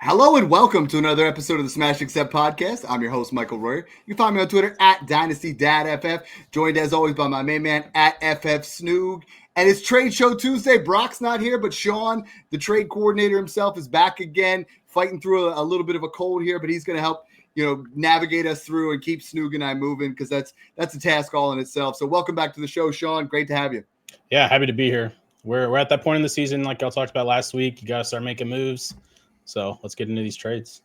Hello and welcome to another episode of the Smash Accept podcast. I'm your host, Michael Royer. You can find me on Twitter at Dynasty Dad FF, joined as always by my main man at FF Snoog. And it's Trade Show Tuesday. Brock's not here, but Sean, the trade coordinator himself, is back again, fighting through a little bit of a cold here, but he's going to help navigate us through and keep Snoog and I moving because that's a task all in itself. So welcome back to the show, Sean. Great to have you. Yeah, happy to be here. We're at that point in the season, like y'all talked about last week. You got to start making moves. So let's get into these trades.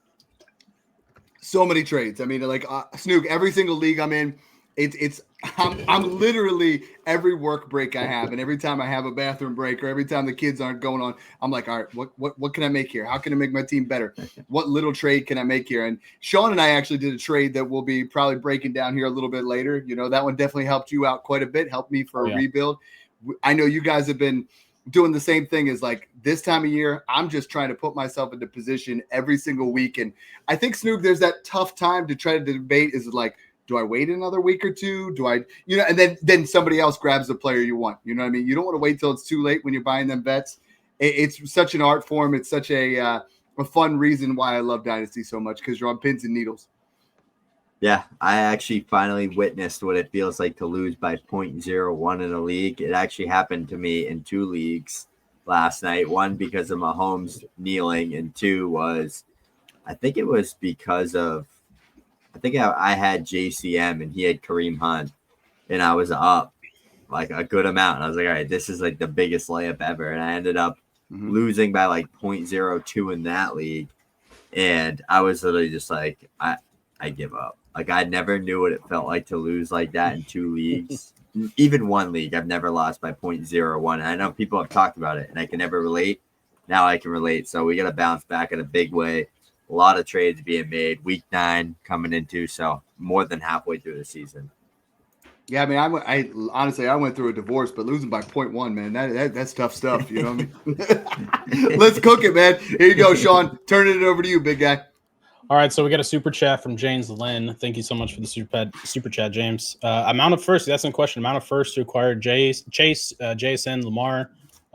So many trades. I mean, like Snoog, every single league I'm in, I'm literally every work break I have, and every time I have a bathroom break, or every time the kids aren't going on, I'm like, all right, what can I make here? How can I make my team better? What little trade can I make here? And Sean and I actually did a trade that we'll be probably breaking down here a little bit later. You know, that one definitely helped you out quite a bit, helped me for a rebuild. I know you guys have been doing the same thing as like this time of year. I'm just trying to put myself into position every single week. And I think, Snoog, there's that tough time to try to debate is like, do I wait another week or two? Do I, and then somebody else grabs the player you want. You know what I mean? You don't want to wait till it's too late when you're buying them vets. It's such an art form. It's such a fun reason why I love Dynasty so much because you're on pins and needles. Yeah, I actually finally witnessed what it feels like to lose by 0.01 in a league. It actually happened to me in two leagues last night. One because of Mahomes kneeling, and two was, I think it was because of, I had JCM and he had Kareem Hunt, and I was up like a good amount. And I was like, all right, this is like the biggest layup ever. And I ended up losing by like 0.02 in that league. And I was literally just like, I give up. Like, I never knew what it felt like to lose like that in two leagues. Even one league, I've never lost by 0.01. And I know people have talked about it, and I can never relate. Now I can relate. So we got to bounce back in a big way. A lot of trades being made. Week 9 coming into, so more than halfway through the season. Yeah, I mean, I honestly went through a divorce, but losing by 0.1, man, that's tough stuff. You know what I mean? Let's cook it, man. Here you go, Sean. Turning it over to you, big guy. All right, so we got a super chat from James Lynn. Thank you so much for the super chat, James. Amount of first, that's a question. Amount of first to acquire Chase, JSN, Lamar.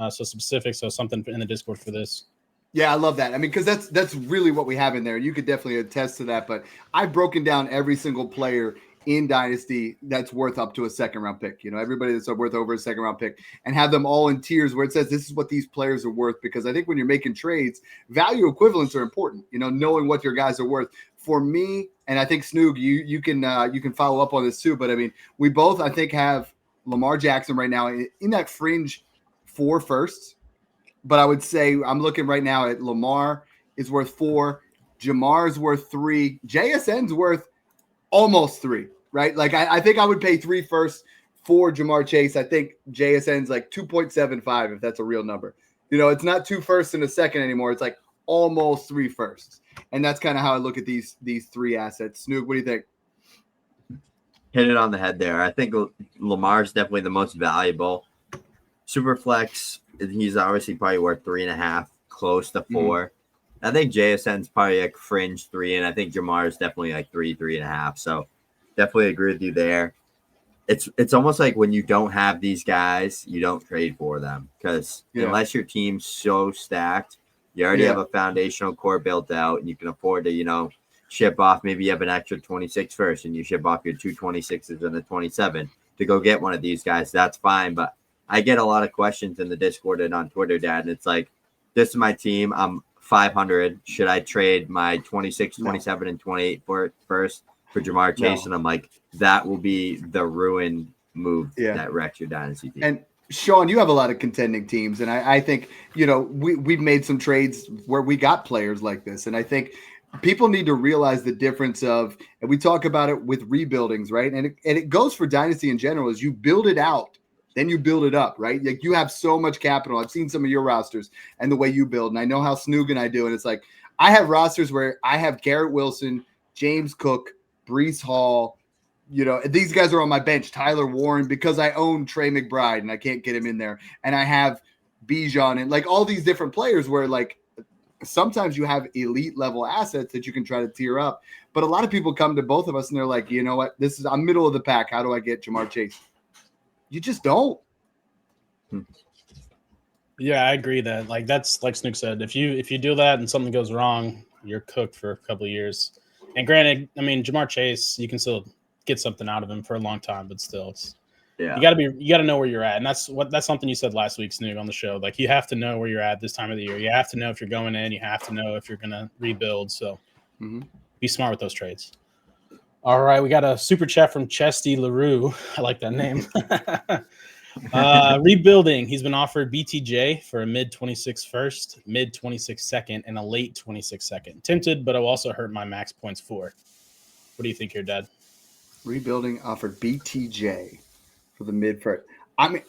So specific, so something in the Discord for this. Yeah, I love that. I mean, because that's really what we have in there. You could definitely attest to that. But I've broken down every single player in Dynasty that's worth up to a second-round pick. You know, everybody that's worth over a second-round pick, and have them all in tiers where it says this is what these players are worth. Because I think when you're making trades, value equivalents are important. You know, knowing what your guys are worth. For me, and I think Snoog, you can follow up on this too. But I mean, we both I think have Lamar Jackson right now in that fringe 4 firsts. But I would say I'm looking right now at Lamar is worth 4, Jamar's worth 3, JSN's worth almost 3. Right? Like I think I would pay 3 firsts for Jamar Chase. I think JSN's like 2.75 if that's a real number. You know, it's not 2 firsts and a second anymore. It's like almost 3 firsts. And that's kind of how I look at these 3 assets. Snoog, what do you think? Hit it on the head there. I think Lamar's definitely the most valuable. Superflex, he's obviously probably worth 3.5, close to 4. I think JSN's probably like fringe 3, and I think Jamar is definitely like 3.5. So definitely agree with you there. It's almost like when you don't have these guys, you don't trade for them because unless your team's so stacked, you already have a foundational core built out, and you can afford to ship off. Maybe you have an extra 26 first, and you ship off your 2 26s and a 27 to go get one of these guys. That's fine, but I get a lot of questions in the Discord and on Twitter, Dad, and it's like, this is my team. I'm 500. Should I trade my 26, 27, and 28 for first for Jamar Chase? And I'm like, that will be the ruin move that wrecks your dynasty team. And Sean, you have a lot of contending teams, and I think we've made some trades where we got players like this, and I think people need to realize the difference of, and we talk about it with rebuildings, right? And it goes for dynasty in general, is you build it out. Then you build it up, right? Like you have so much capital. I've seen some of your rosters and the way you build, and I know how Snoog and I do. And it's like I have rosters where I have Garrett Wilson, James Cook, Breece Hall. These guys are on my bench. Tyler Warren, because I own Trey McBride and I can't get him in there. And I have Bijan and like all these different players where like sometimes you have elite level assets that you can try to tier up. But a lot of people come to both of us and they're like, you know what? I'm middle of the pack. How do I get Jamar Chase? You just don't. Yeah, I agree that like that's like Snook said. If you do that and something goes wrong, you're cooked for a couple of years. And granted, I mean, Jamar Chase, you can still get something out of him for a long time, but still, you got to know where you're at, and that's something you said last week, Snoog, on the show. Like, you have to know where you're at this time of the year. You have to know if you're going in. You have to know if you're gonna rebuild. So, be smart with those trades. All right, we got a super chat from Chesty LaRue. I like that name. Rebuilding. He's been offered BTJ for a mid-26 first, mid-26 second, and a late 26 second. Tempted, but I'll also hurt my max points for. What do you think here, Dad? Rebuilding offered BTJ for the mid-first. I mean,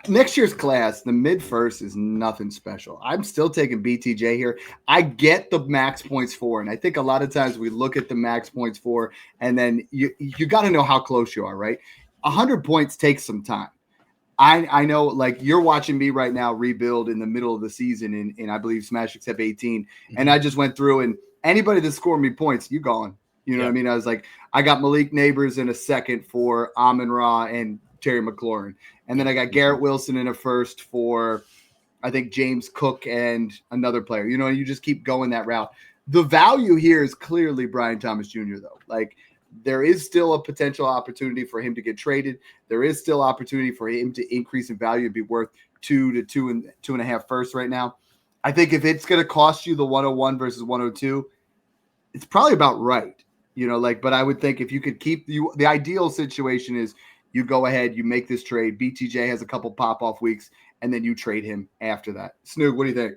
next year's class, the mid-first is nothing special. I'm still taking BTJ here. I get the max points for, and I think a lot of times we look at the max points for, and then you got to know how close you are, right? 100 points takes some time. I know, like, you're watching me right now rebuild in the middle of the season in I believe Smash Except 18, and I just went through, and anybody that scored me points, you gone. You know what I mean? I was like, I got Malik Nabers in a second for Amon-Ra and Terry McLaurin. And then I got Garrett Wilson in a first for, I think, James Cook and another player. You know, you just keep going that route. The value here is clearly Brian Thomas Jr., though. Like, there is still a potential opportunity for him to get traded. There is still opportunity for him to increase in value and be worth 2 to 2.5 firsts right now. I think if it's going to cost you the 101 versus 102, it's probably about right. You know, like, but I would think if you could keep the ideal situation is you go ahead, you make this trade. BTJ has a couple pop-off weeks, and then you trade him after that. Snoog, what do you think?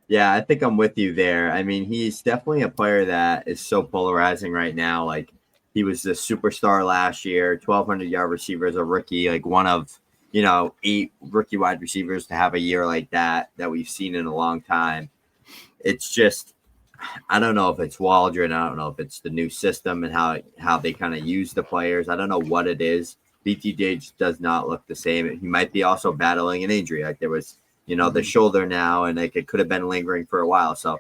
Yeah, I think I'm with you there. I mean, he's definitely a player that is so polarizing right now. Like, he was the superstar last year, 1,200-yard receiver as a rookie, like one of, 8 rookie wide receivers to have a year like that we've seen in a long time. It's just, I don't know if it's Waldron. I don't know if it's the new system and how they kind of use the players. I don't know what it is. BTJ just does not look the same. He might be also battling an injury. Like, there was, the shoulder now, and like it could have been lingering for a while. So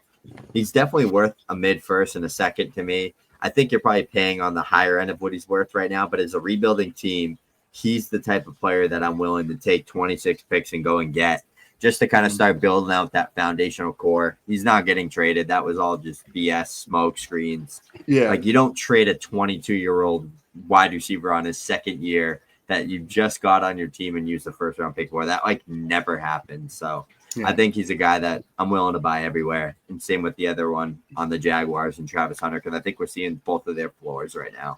he's definitely worth a mid-first and a second to me. I think you're probably paying on the higher end of what he's worth right now. But as a rebuilding team, he's the type of player that I'm willing to take 26 picks and go and get, just to kind of start building out that foundational core. He's not getting traded. That was all just BS smoke screens. Yeah. Like, you don't trade a 22-year-old wide receiver on his second year that you just got on your team and use the first-round pick for. That, like, never happened. So I think he's a guy that I'm willing to buy everywhere. And same with the other one on the Jaguars and Travis Hunter, because I think we're seeing both of their floors right now.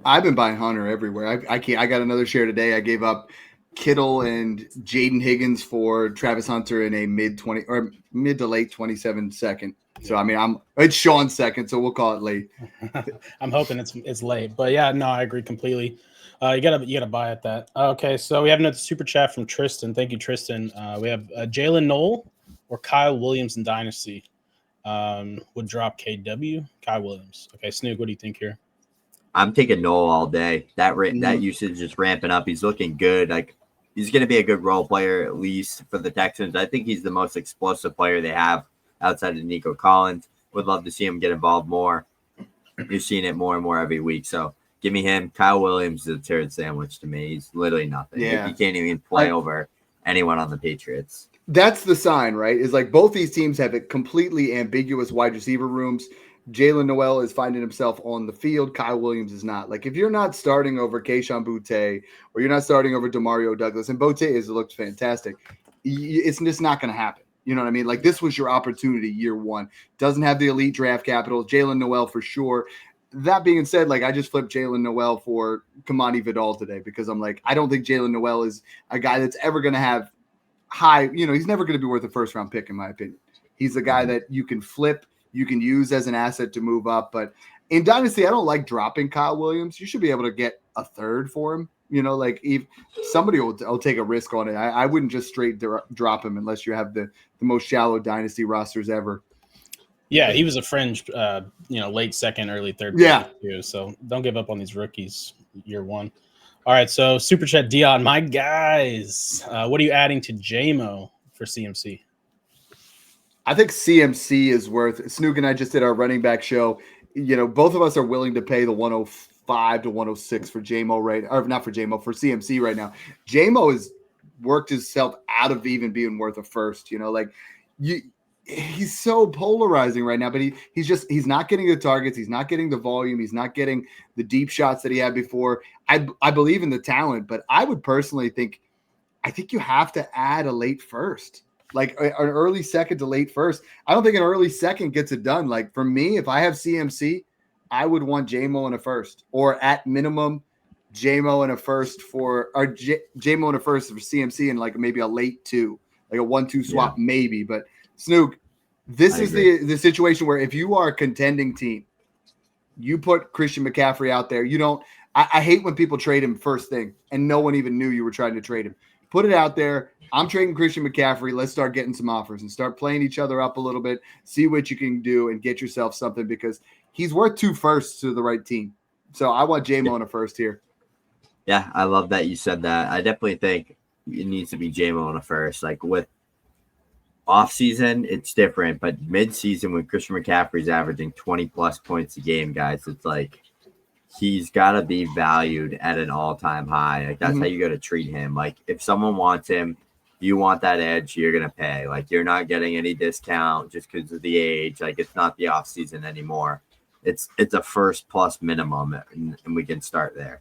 I've been buying Hunter everywhere. I got another share today. I gave up Kittle and Jaden Higgins for Travis Hunter in a mid to late 27 second. So I mean, it's Sean's second, so we'll call it late. I'm hoping it's late, but yeah, no, I agree completely. You gotta buy at that. Okay, so we have another super chat from Tristan. Thank you, Tristan. We have Jalen Knoll or Kyle Williams in Dynasty. Would drop KW. Kyle Williams. Okay, Snoog, what do you think here? I'm taking Knoll all day. That usage is ramping up. He's looking good. Like, he's going to be a good role player, at least for the Texans. I think he's the most explosive player they have outside of Nico Collins. Would love to see him get involved more. You're seeing it more and more every week. So give me him. Kyle Williams is a turd sandwich to me. He's literally nothing. Yeah. He can't even play over anyone on the Patriots. That's the sign, right? Is like both these teams have a completely ambiguous wide receiver rooms. Jalen Noel is finding himself on the field. Kyle Williams is not. Like, if you're not starting over Kayshon Boutte or you're not starting over Demario Douglas, and Boutte has looked fantastic, it's just not going to happen. You know what I mean? Like, this was your opportunity year one. Doesn't have the elite draft capital. Jalen Noel for sure. That being said, like, I just flipped Jalen Noel for Kamani Vidal today because I'm like, I don't think Jalen Noel is a guy that's ever going to have high, he's never going to be worth a first-round pick, in my opinion. He's a guy that you can flip, you can use as an asset to move up. But in Dynasty, I don't like dropping Kyle Williams. You should be able to get a third for him. Like, if somebody will take a risk on it. I wouldn't just straight drop him unless you have the most shallow Dynasty rosters ever. Yeah, he was a fringe, late second, early third. Yeah. Too, so don't give up on these rookies year one. All right, so Super Chat Dion, my guys. What are you adding to JMO for CMC? I think CMC is worth. Snoog and I just did our running back show. Both of us are willing to pay the 105 to 106 for JMO or not for JMO, for CMC right now. JMO has worked himself out of even being worth a first. he's so polarizing right now, but he's not getting the targets. He's not getting the volume. He's not getting the deep shots that he had before. I believe in the talent, but I would personally think you have to add a late first, like an early second to late first. I don't think an early second gets it done. Like for me, if I have CMC, I would want JMO in a first, or at minimum JMO in a first JMO in a first for CMC and like maybe a late 2, like a 1-2 swap maybe. But Snoog, this is the situation where if you are a contending team, you put Christian McCaffrey out there. You don't. I hate when people trade him first thing and no one even knew you were trying to trade him. Put it out there. I'm trading Christian McCaffrey. Let's start getting some offers and start playing each other up a little bit. See what you can do and get yourself something, because he's worth 2 firsts to the right team. So I want JMO in a first here. Yeah, I love that you said that. I definitely think it needs to be JMO in a first. Like with off season, it's different, but mid season when Christian McCaffrey's averaging 20+ points a game, guys, it's like he's got to be valued at an all-time high. Like that's how you got to treat him. Like if someone wants him, you want that edge, you're gonna pay. Like you're not getting any discount just because of the age. Like it's not the off season anymore. It's a first plus minimum, and we can start there.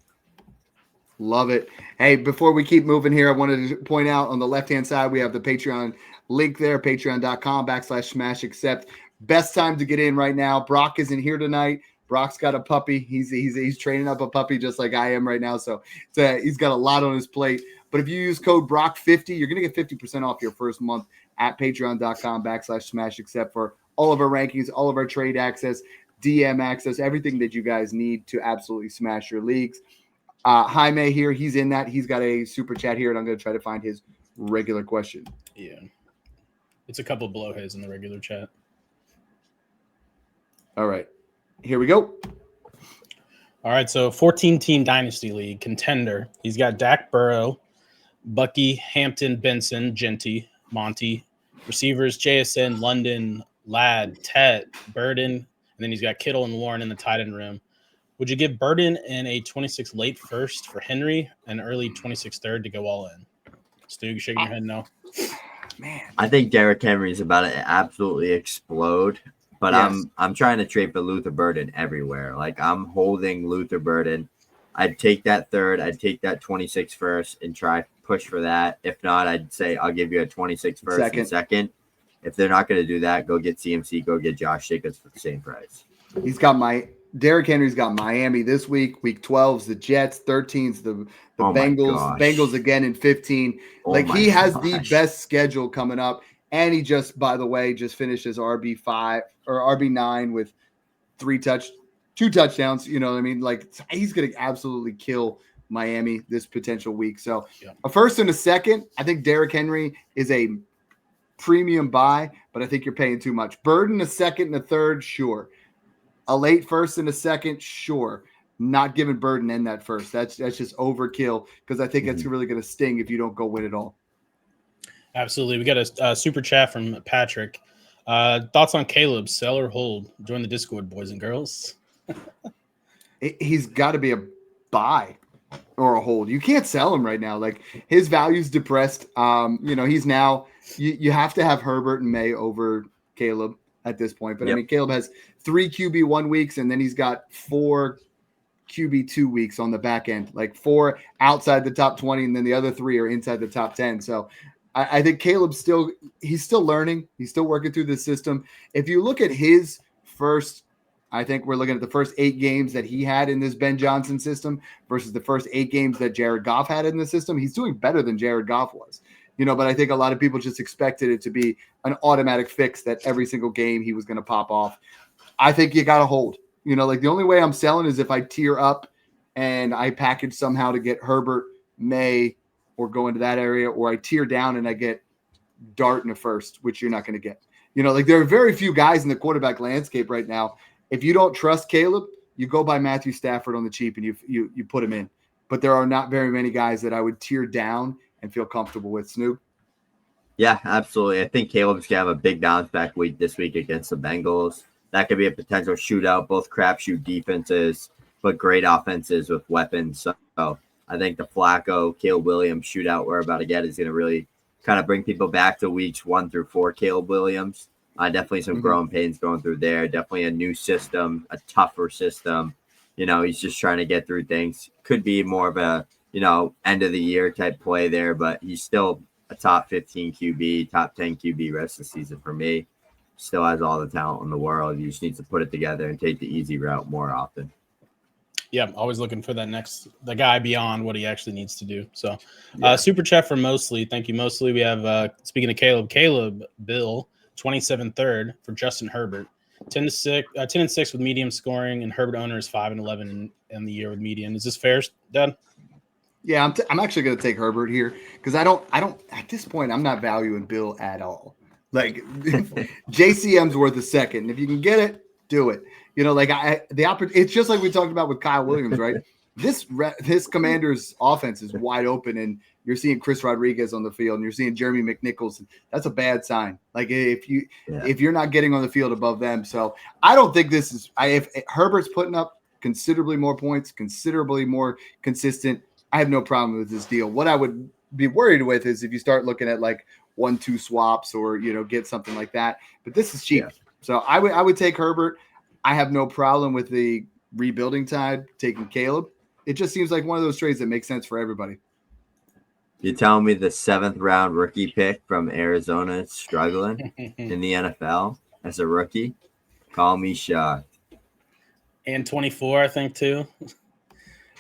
Love it. Hey, before we keep moving here, I wanted to point out on the left-hand side, we have the Patreon link there, patreon.com/smash accept. Best time to get in right now. Brock isn't here tonight. Brock's got a puppy. He's training up a puppy just like I am right now. So he's got a lot on his plate. But if you use code BROCK50, you're going to get 50% off your first month at patreon.com/smash accept for all of our rankings, all of our trade access, DM access, everything that you guys need to absolutely smash your leagues. Jaime here, he's in that. He's got a super chat here, and I'm going to try to find his regular question. Yeah. It's a couple below his in the regular chat. All right. Here we go. All right, so 14-team Dynasty League, contender. He's got Dak, Burrow, Bucky, Hampton, Benson, Genty, Monty. Receivers, JSN, London, Ladd, Tet, Burden. And then he's got Kittle and Warren in the tight end room. Would you give Burden and a 26 late first for Henry and early 26 third to go all in? Stu, you shaking your head no? Man, I think Derrick Henry is about to absolutely explode. But yes. I'm trying to trade for Luther Burden everywhere. Like I'm holding Luther Burden. I'd take that third. I'd take that 26 first and try push for that. If not, I'd say I'll give you a 26 first and second. If they're not going to do that, go get CMC. Go get Josh Jacobs for the same price. Derrick Henry's got Miami this week. Week 12's the Jets. 13's the Bengals. Bengals again in 15. He has the best schedule coming up. And he just, by the way, just finished his RB5 or RB9 with 2 touchdowns. You know what I mean? Like he's going to absolutely kill Miami this potential week. So a first and a second, I think Derrick Henry is a premium buy, but I think you're paying too much. Burden a second and a third, sure. A late first and a second, sure. Not giving Burden in that first. That's just overkill, because I think that's really going to sting if you don't go win it all. Absolutely. We got a super chat from Patrick. Thoughts on Caleb, sell or hold? Join the Discord, boys and girls. He's got to be a buy or a hold. You can't sell him right now. Like his value's depressed. He's now you have to have Herbert and May over Caleb at this point. But I mean, Caleb has 3 QB1 weeks, and then he's got 4 QB2 weeks on the back end, like 4 outside the top 20, and then the other 3 are inside the top 10. So I think Caleb's still learning. He's still working through the system. If you look at his first, I think we're looking at the first 8 games that he had in this Ben Johnson system versus the first 8 games that Jared Goff had in the system. He's doing better than Jared Goff was, but I think a lot of people just expected it to be an automatic fix that every single game he was going to pop off. I think you got to hold, the only way I'm selling is if I tier up and I package somehow to get Herbert, May, or go into that area, or I tier down and I get Dart in a first, which you're not going to get. There are very few guys in the quarterback landscape right now. If you don't trust Caleb, you go by Matthew Stafford on the cheap and you put him in. But there are not very many guys that I would tier down and feel comfortable with. Snoog? Yeah, absolutely. I think Caleb's going to have a big bounce back week this week against the Bengals. That could be a potential shootout, both crapshoot defenses, but great offenses with weapons. So I think the Flacco, Caleb Williams shootout we're about to get is going to really kind of bring people back to weeks 1 through 4. Caleb Williams. Definitely some growing pains going through there. Definitely a new system, a tougher system. He's just trying to get through things. Could be more of a, end of the year type play there, but he's still a top 15 QB, top 10 QB rest of the season for me. Still has all the talent in the world. He just needs to put it together and take the easy route more often. Yeah, I'm always looking for the guy beyond what he actually needs to do. So, super chat from Mostly. Thank you, Mostly. We have, speaking of Caleb Bill, 27-3 for Justin Herbert. 10-6 with medium scoring, and Herbert owner is 5-11 in the year with median. Is this fair, Dad? Yeah, I'm actually going to take Herbert here because I don't at this point I'm not valuing Bill at all. Like JCM's worth a second. If you can get it, do it. It's just like we talked about with Kyle Williams, right? This Commanders offense is wide open, and you're seeing Chris Rodriguez on the field, and you're seeing Jeremy McNichols. That's a bad sign. Like if you're not getting on the field above them, so I don't think this is. If Herbert's putting up considerably more points, considerably more consistent, I have no problem with this deal. What I would be worried with is if you start looking at like 1-2 swaps or get something like that. But this is cheap, so I would take Herbert. I have no problem with the rebuilding tide taking Caleb. It just seems like one of those trades that makes sense for everybody. You're telling me the 7th round rookie pick from Arizona is struggling in the NFL as a rookie? Call me shocked. And 24, I think, too.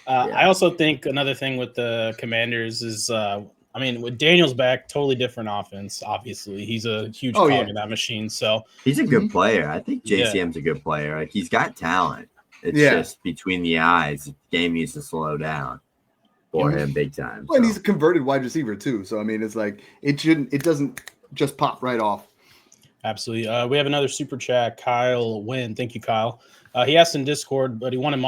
I also think another thing with the Commanders is, with Daniels back, totally different offense, obviously. He's a huge cog in that machine. So he's a good player. I think JCM's a good player. Like, he's got talent. It's just between the eyes. The game needs to slow down for him big time. Well, and he's a converted wide receiver too. So it's like it doesn't just pop right off. Absolutely. We have another super chat, Kyle Wynn. Thank you, Kyle. He asked in Discord, but he wanted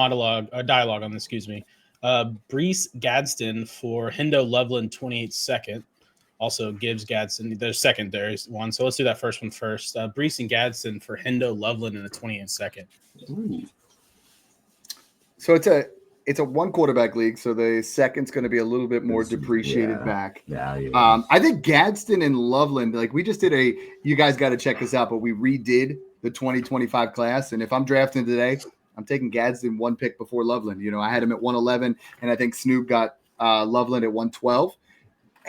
dialogue on this, excuse me. Brees Gadsden for Hendo Loveland 28 second. Also Gibbs Gadsden. There's secondary one. So let's do that first one first. Brees and Gadsden for Hendo Loveland in a 28 second. Ooh. So it's a one quarterback league. So the second's going to be a little bit more depreciated back. I think Gadsden and Loveland, like we just did you guys got to check this out, but we redid the 2025 class. And if I'm drafting today, I'm taking Gadsden one pick before Loveland. I had him at 111, and I think Snoog got Loveland at 112.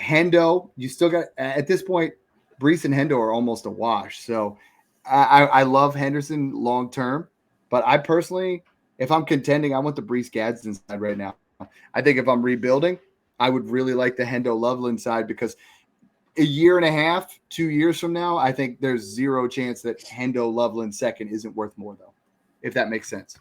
Hendo, you still got at this point, Brees and Hendo are almost a wash. So I love Henderson long term, but I personally, if I'm contending, I want the Brees Gadsden side right now. I think if I'm rebuilding, I would really like the Hendo Loveland side because a year and a half, 2 years from now, I think there's zero chance that Hendo Loveland second isn't worth more, though, if that makes sense.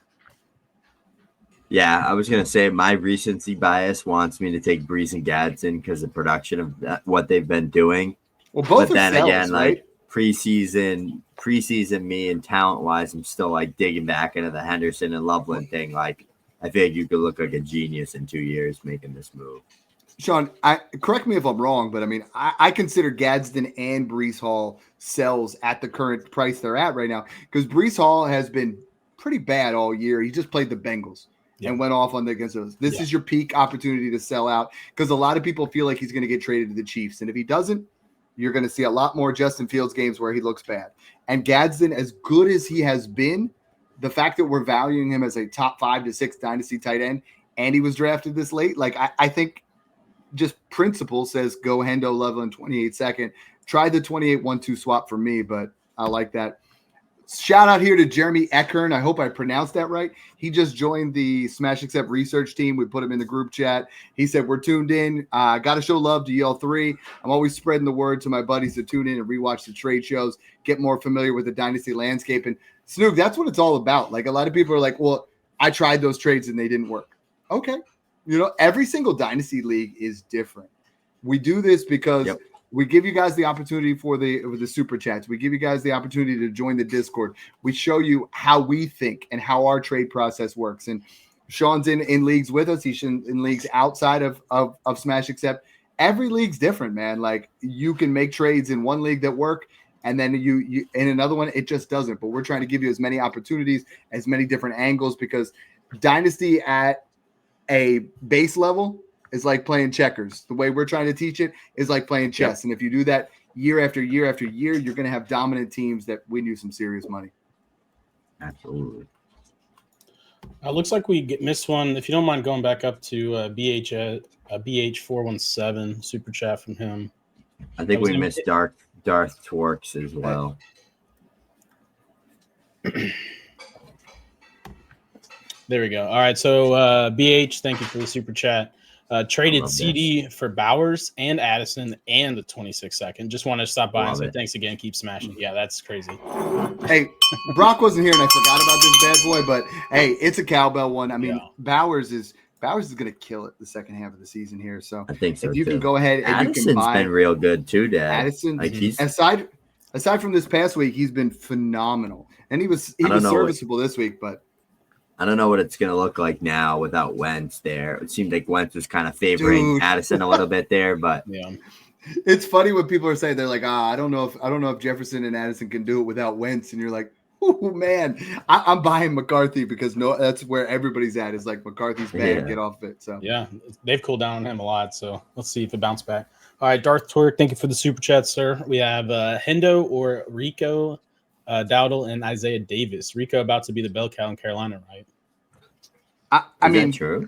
Yeah, I was going to say my recency bias wants me to take Brees and Gadsden because of production of what they've been doing. Well, both but then cells, again, right? like preseason me and talent-wise, I'm still like digging back into the Henderson and Loveland thing. Like, I feel like you could look like a genius in 2 years making this move. Sean, correct me if I'm wrong, but I consider Gadsden and Brees Hall sells at the current price they're at right now because Brees Hall has been pretty bad all year. He just played the Bengals and went off against those. This is your peak opportunity to sell out because a lot of people feel like he's going to get traded to the Chiefs. And if he doesn't, you're going to see a lot more Justin Fields games where he looks bad. And Gadsden, as good as he has been, the fact that we're valuing him as a top 5 to 6 dynasty tight end and he was drafted this late, like I think just principle says go Hendo Loveland 28 second. Try the 28 1-2 swap for me, but I like that. Shout out here to Jeremy Eckern. I hope I pronounced that right. He just joined the Smash Accept research team. We put him in the group chat. He said, we're tuned in. Got to show love to y'all three. I'm always spreading the word to my buddies to tune in and rewatch the trade shows, get more familiar with the dynasty landscape. And Snoog, that's what it's all about. Like a lot of people are like, well, I tried those trades and they didn't work. Okay. Every single dynasty league is different. We do this because we give you guys the opportunity for the super chats. We give you guys the opportunity to join the Discord. We show you how we think and how our trade process works. And Sean's in leagues with us. He's in leagues outside of Smash Accept. Every league's different, man. Like you can make trades in one league that work, and then you in another one it just doesn't. But we're trying to give you as many opportunities, as many different angles, because dynasty at a base level is like playing checkers. The way we're trying to teach it is like playing chess. And if you do that year after year after year, you're going to have dominant teams that win you some serious money. Absolutely. Looks like we missed one. If you don't mind going back up to BH417 super chat from him. I think we missed Darth Twerks as well. There we go. All right. So BH, thank you for the super chat. Traded CD for Bowers and Addison and the 26-second. Just wanted to stop by and say thanks again. Keep smashing. Yeah, that's crazy. Hey, Brock wasn't here and I forgot about this bad boy, but hey, it's a cowbell one. I mean, Bowers is going to kill it the second half of the season here. So I think so. If you can go ahead and Addison's you can buy, been real good too, Dad. Addison, like he's aside from this past week, he's been phenomenal, and he was serviceable this week, but. I don't know what it's going to look like now without Wentz there. It seemed like Wentz was kind of favoring Addison a little bit there, but yeah, it's funny when people are saying they're like, I don't know if Jefferson and Addison can do it without Wentz, and you're like, oh man, I'm buying McCarthy because that's where everybody's at is like McCarthy's bad, get off it. So yeah, they've cooled down on him a lot. So let's see if it bounce back. All right, Darth Twerk, thank you for the super chat, sir. We have Hendo or Rico. Dowdle and Isaiah Davis. Rico about to be the bell cow in Carolina, right? I mean, true.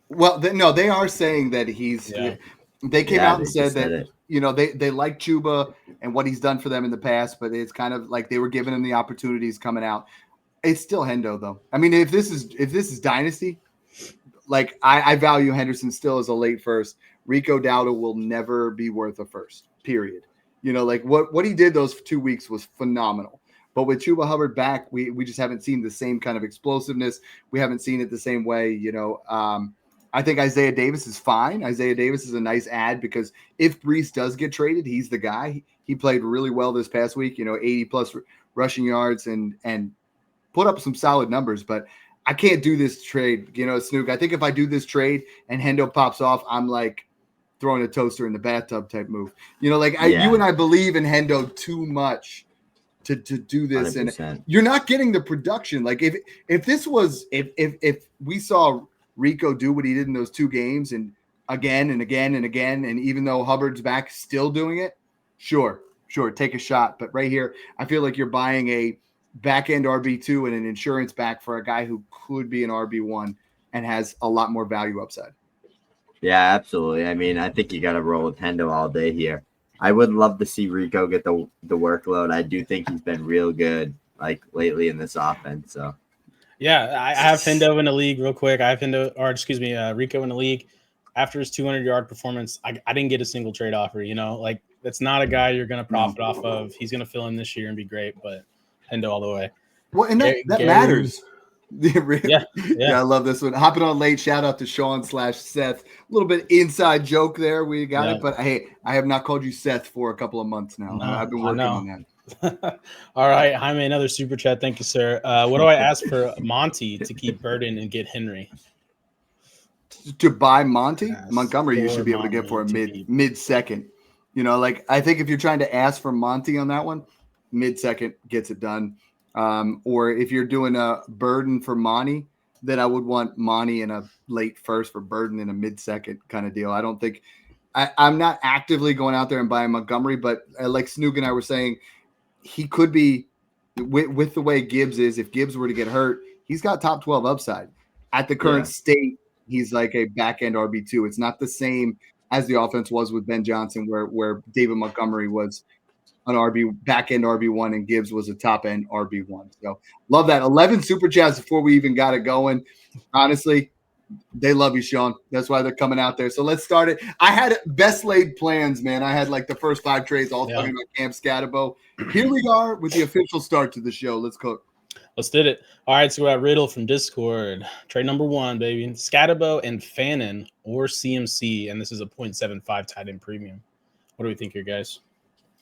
Well, they are saying that he's. Yeah. They came out and said that they like Chuba and what he's done for them in the past, but it's kind of like they were giving him the opportunities coming out. It's still Hendo though. I mean, if this is Dynasty, like I value Henderson still as a late first. Rico Dowdle will never be worth a first. Period. Like what he did those 2 weeks was phenomenal. But with Chuba Hubbard back, we just haven't seen the same kind of explosiveness. We haven't seen it the same way. I think Isaiah Davis is fine. Isaiah Davis is a nice add because if Brees does get traded, he's the guy. He played really well this past week, 80 plus rushing yards and put up some solid numbers. But I can't do this trade, Snoog. I think if I do this trade and Hendo pops off, I'm like throwing a toaster in the bathtub type move. You and I believe in Hendo too much to do this, 100%. And you're not getting the production. Like if we saw Rico do what he did in those 2 games and again and again and again, and even though Hubbard's back still doing it, sure, take a shot. But right here, I feel like you're buying a back end RB2 and an insurance back for a guy who could be an RB1 and has a lot more value upside. Yeah, absolutely. I mean, I think you got to roll with Hendo all day here. I would love to see Rico get the workload. I do think he's been real good like lately in this offense. So yeah, I have Hendo in the league real quick. I have Rico in the league. After his 200-yard performance, I didn't get a single trade offer. Like that's not a guy you're going to profit off of. He's going to fill in this year and be great, but Hendo all the way. Well, and that matters. Yeah, I love this one. Hopping on late. Shout out to Sean/Seth. A little bit inside joke there. We got it, but hey, I have not called you Seth for a couple of months now. I've been working on that. All right, Jaime, another super chat. Thank you, sir. What do I ask for Monty to keep Burden and get Henry? To buy Monty, Montgomery, you should be able to get for a mid second. I think if you're trying to ask for Monty on that one, mid second gets it done. Or if you're doing a Burden for Monty, then I would want Monty in a late first for Burden in a mid second kind of deal. I don't think I'm not actively going out there and buying Montgomery, but like Snoog and I were saying, he could be with the way Gibbs is. If Gibbs were to get hurt, he's got top 12 upside at the current state. He's like a back end RB2. It's not the same as the offense was with Ben Johnson, where David Montgomery was an back end RB1 and Gibbs was a top end RB1. So love that. 11 super chats before we even got it going. Honestly, they love you, Sean. That's why they're coming out there. So let's start it. I had best laid plans, man. I had like the first 5 trades all talking about Camp Skattebo. Here we are with the official start to the show. Let's cook. Let's did it. All right, so we got Riddle from Discord. Trade number 1, baby. Skattebo and Fannin or CMC, and this is a 0.75 tight end premium. What do we think here, guys?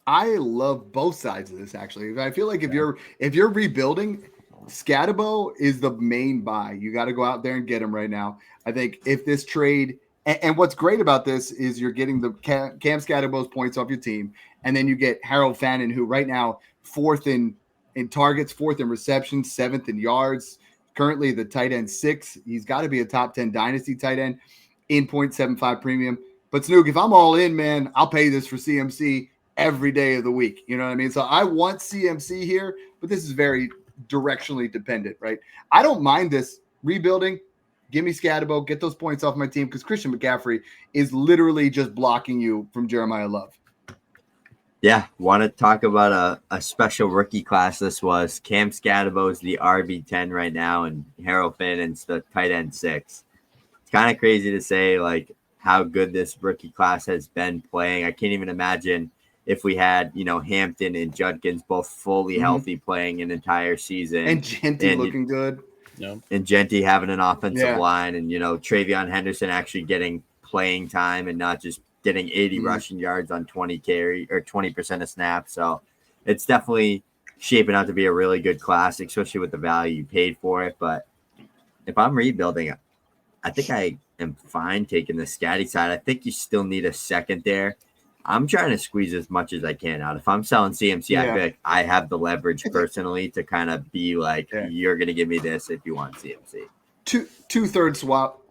I love both sides of this, actually. I feel like if you're rebuilding, Skattebo is the main buy. You got to go out there and get him right now. I think if this trade and what's great about this is you're getting the Cam Skattebo's points off your team, and then you get Harold Fannin, who right now 4th in targets, 4th in receptions, 7th in yards. Currently the tight end 6. He's got to be a top 10 dynasty tight end in 0.75 premium. But Snoog, if I'm all in, man, I'll pay this for CMC every day of the week. You know what I mean? So I want CMC here, but this is very directionally dependent, right? I don't mind this rebuilding. Give me Skattebo, get those points off my team, because Christian McCaffrey is literally just blocking you from Jeremiah Love. Yeah, want to talk about a special rookie class this was. Cam Skattebo is the RB10 right now, and Harold Finn's the tight end 6. It's kind of crazy to say, like, how good this rookie class has been playing. I can't even imagine if we had, Hampton and Judkins both fully healthy playing an entire season. And Genty looking good. Yep. And Genty having an offensive line, and, Travion Henderson actually getting playing time and not just getting 80 rushing yards on 20% of snaps. So it's definitely shaping out to be a really good class, especially with the value you paid for it. But if I'm rebuilding, I think I am fine taking the Scatty side. I think you still need a second there. I'm trying to squeeze as much as I can out. If I'm selling CMC, I feel like I have the leverage personally to kind of be like, you're going to give me this if you want CMC. Two-third swap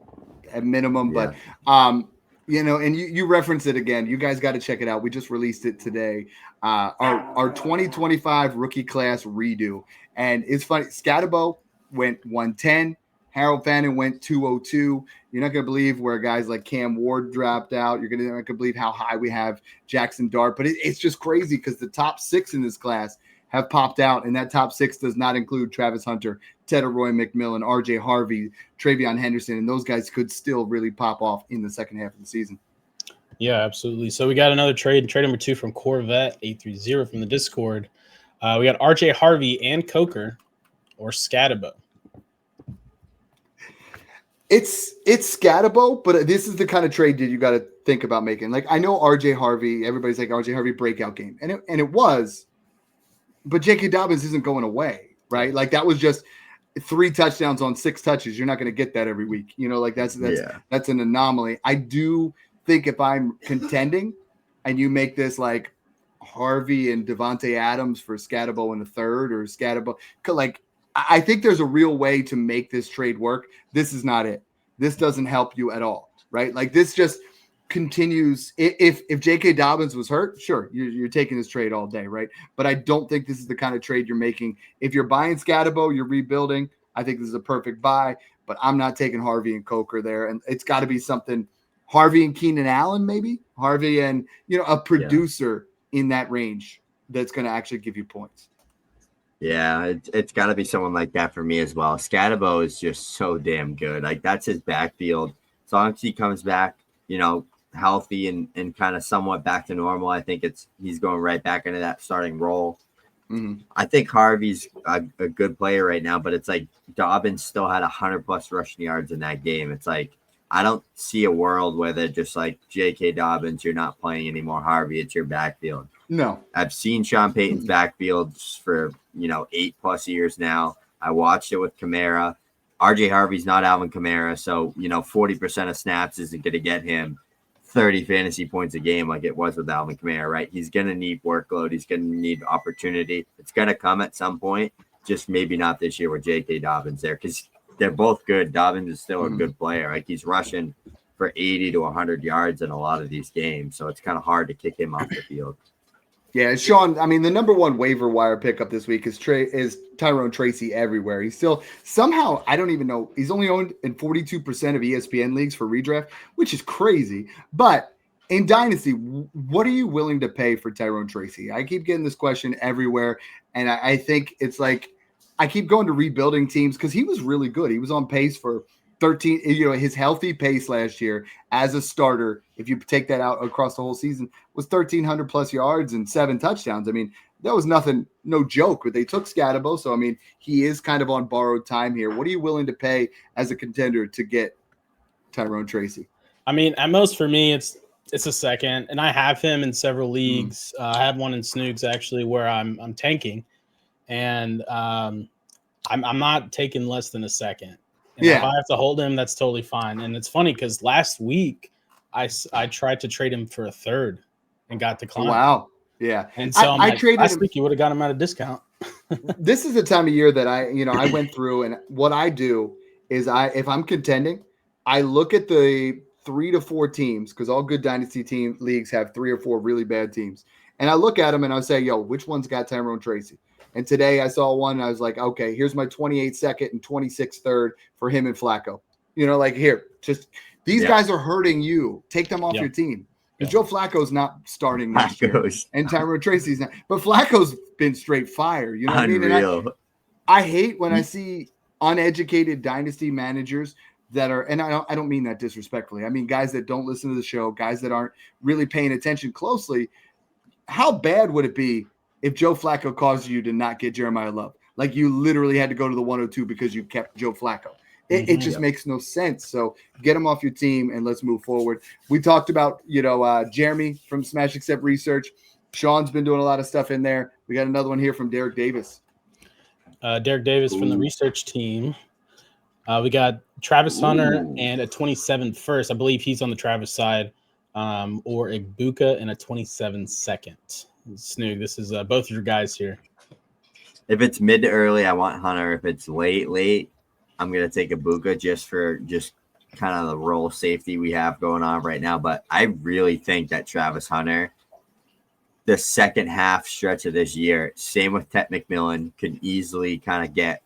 at minimum, but and you reference it again. You guys got to check it out. We just released it today. Our 2025 rookie class redo. And it's funny. Skattebo went 110. Harold Fannin went 202. You're not going to believe where guys like Cam Ward dropped out. You're not going to believe how high we have Jackson Dart. But it's just crazy because the top 6 in this class have popped out, and that top 6 does not include Travis Hunter, Roy McMillan, RJ Harvey, Travion Henderson, and those guys could still really pop off in the second half of the season. Yeah, absolutely. So we got another trade number 2 from Corvette 830 from the Discord. We got RJ Harvey and Coker or Skattebo. It's Skattebo, but this is the kind of trade that you got to think about making. Like, I know RJ Harvey, everybody's like RJ Harvey breakout game, and it was, but J.K. Dobbins isn't going away, right? Like, that was just 3 touchdowns on 6 touches. You're not going to get that every week. That's an anomaly. I do think if I'm contending and you make this like Harvey and Devontae Adams for Skattebo in the 3rd, or Skattebo, like, I think there's a real way to make this trade work. This is not it. This doesn't help you at all, right? Like, this just continues. If J.K. Dobbins was hurt, sure, you're taking this trade all day, right? But I don't think this is the kind of trade you're making. If you're buying Skattebo, you're rebuilding. I think this is a perfect buy, but I'm not taking Harvey and Coker there. And it's got to be something Harvey and Keenan Allen, maybe Harvey and, a producer in that range that's going to actually give you points. Yeah, it's got to be someone like that for me as well. Skattebo is just so damn good. Like, that's his backfield. As long as he comes back, healthy and kind of somewhat back to normal, I think he's going right back into that starting role. Mm-hmm. I think Harvey's a good player right now, but it's like Dobbins still had 100+ rushing yards in that game. It's like, I don't see a world where they're just like, J.K. Dobbins, you're not playing anymore. Harvey, it's your backfield. No. I've seen Sean Payton's backfields for, 8+ years now. I watched it with Kamara. RJ Harvey's not Alvin Kamara, so, 40% of snaps isn't going to get him 30 fantasy points a game like it was with Alvin Kamara, right? He's going to need workload. He's going to need opportunity. It's going to come at some point, just maybe not this year with J.K. Dobbins there, because they're both good. Dobbins is still a good player. Like, he's rushing for 80 to 100 yards in a lot of these games, so it's kind of hard to kick him off the field. Yeah, Sean, I mean, the number 1 waiver wire pickup this week is Tyrone Tracy everywhere. He's still somehow, I don't even know, he's only owned in 42% of ESPN leagues for redraft, which is crazy. But in Dynasty, what are you willing to pay for Tyrone Tracy? I keep getting this question everywhere, and I think it's like, I keep going to rebuilding teams because he was really good. He was on pace for 13, his healthy pace last year as a starter, if you take that out across the whole season, was 1,300+ yards and 7 touchdowns. I mean, that was nothing, no joke, but they took Skattebo. So, I mean, he is kind of on borrowed time here. What are you willing to pay as a contender to get Tyrone Tracy? I mean, at most for me, it's a second, and I have him in several leagues. I have one in Snoog's actually where I'm tanking, and I'm not taking less than a second. And if I have to hold him, that's totally fine. And it's funny because last week I tried to trade him for a 3rd and got declined. Wow. Yeah. And so I traded last him. week you would have got him at a discount. This is the time of year that I went through, and what I do is if I'm contending, I look at the 3 to 4 teams, because all good dynasty team leagues have 3 or 4 really bad teams. And I look at them and I say, yo, which one's got Tyrone Tracy? And today I saw one and I was like, okay, here's my 28 second and 26 third for him and Flacco. Like here, just these guys are hurting you. Take them off your team. Because Joe Flacco's not starting next year. And Tyrone Tracy's not. But Flacco's been straight fire. You know what I mean? And I hate when I see uneducated dynasty managers that are, and I don't mean that disrespectfully. I mean guys that don't listen to the show, guys that aren't really paying attention closely. How bad would it be if Joe Flacco caused you to not get Jeremiah Love? Like you literally had to go to the 102 because you kept Joe Flacco. It just makes no sense. So get him off your team and let's move forward. We talked about, Jeremy from Smash Accept Research. Sean's been doing a lot of stuff in there. We got another one here from Derek Davis. Derek Davis from the research team. We got Travis Hunter and a 27 first. I believe he's on the Travis side, or Igbuka and a 27 second. Snoog, this is both of your guys here. If it's mid to early, I want Hunter. If it's late, I'm going to take Igbuka just for kind of the role safety we have going on right now. But I really think that Travis Hunter, the second half stretch of this year, same with Tet McMillan, could easily kind of get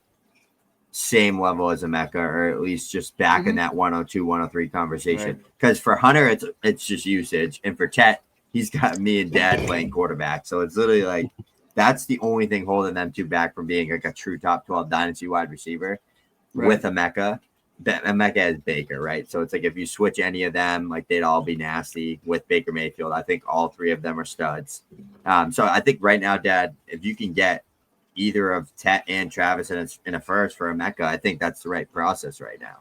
same level as Emeka, or at least just back in that 102, 103 conversation. Because for Hunter, it's just usage. And for Tet, he's got me and Dad playing quarterback. So it's literally like that's the only thing holding them two back from being like a true top 12 dynasty wide receiver. With Emeka. Emeka is Baker, right? So it's like if you switch any of them, like they'd all be nasty. With Baker Mayfield, I think all three of them are studs. So I think right now, Dad, if you can get either of Tet and Travis in a first for Emeka, I think that's the right process right now.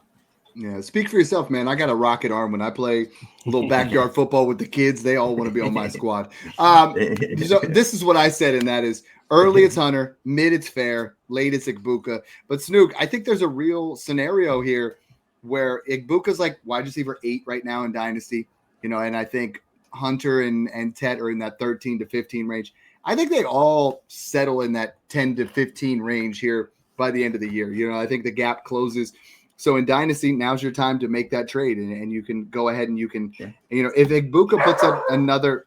Yeah, speak for yourself, man. I got a rocket arm when I play a little backyard football with the kids. They all want to be on my squad. So this is what I said, and that is early it's Hunter, mid it's Fair, late it's Igbuka. But Snoog, I think there's a real scenario here where Igbuka's like wide receiver 8 right now in Dynasty, and I think Hunter and Tet are in that 13 to 15 range. I think they all settle in that 10 to 15 range here by the end of the year. I think the gap closes. So in Dynasty, now's your time to make that trade, and you can go ahead and you can, if Igbuka puts up another,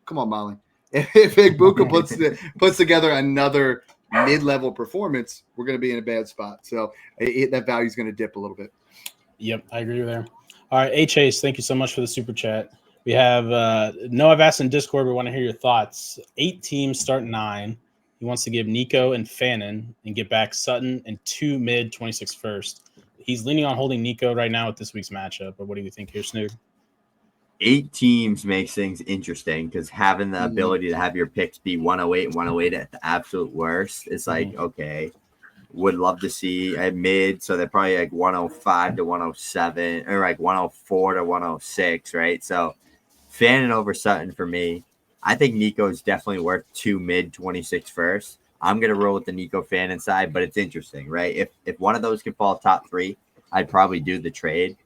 come on, Molly, if Igbuka puts together another mid-level performance, we're going to be in a bad spot. So that value is going to dip a little bit. Yep, I agree there. All right, A Chase, thank you so much for the super chat. We have Noah Vass in Discord. We want to hear your thoughts. 8 teams start 9. He wants to give Nico and Fannin and get back Sutton and 2 mid 26 first. He's leaning on holding Nico right now with this week's matchup. But what do you think here, Snoog? 8 teams makes things interesting because having the ability to have your picks be 108 and 108 at the absolute worst, it's like, okay, would love to see a mid. So they're probably like 105 to 107 or like 104 to 106, right? So Fannin over Sutton for me. I think Nico is definitely worth 2 mid 26 first. I'm going to roll with the Nico Fannin side, but it's interesting, right? If one of those could fall top 3, I'd probably do the trade.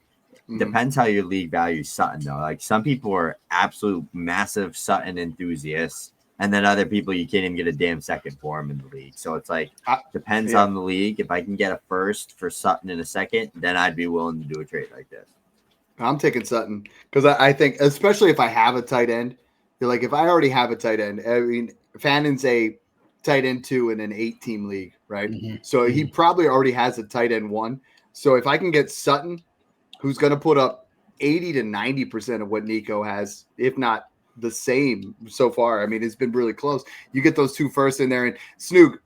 Depends how your league values Sutton, though. Like some people are absolute massive Sutton enthusiasts, and then other people you can't even get a damn second for him in the league. So it's like depends on the league. If I can get a first for Sutton in a second, then I'd be willing to do a trade like this. I'm taking Sutton because I think, especially if I have a tight end, like if I already have a tight end, I mean, Fannin's a tight end 2 in an 8-team league, right? So he probably already has a tight end 1. So if I can get Sutton, who's going to put up 80 to 90% of what Nico has, if not the same so far. I mean, it's been really close. You get those 2 firsts in there. And Snoog,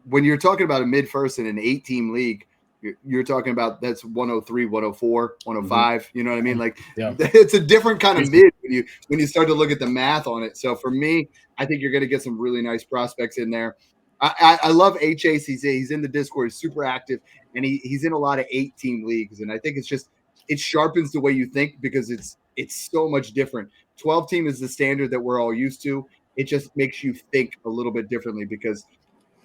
when you're talking about a mid-first in an 8-team league, you're talking about that's 103, 104, 105. You know what I mean? Like it's a different kind of mid when you start to look at the math on it. So for me, I think you're going to get some really nice prospects in there. I love Chase. He's in the Discord. He's super active, and he's in a lot of 8-team leagues. And I think it sharpens the way you think because it's so much different. 12-team is the standard that we're all used to. It just makes you think a little bit differently because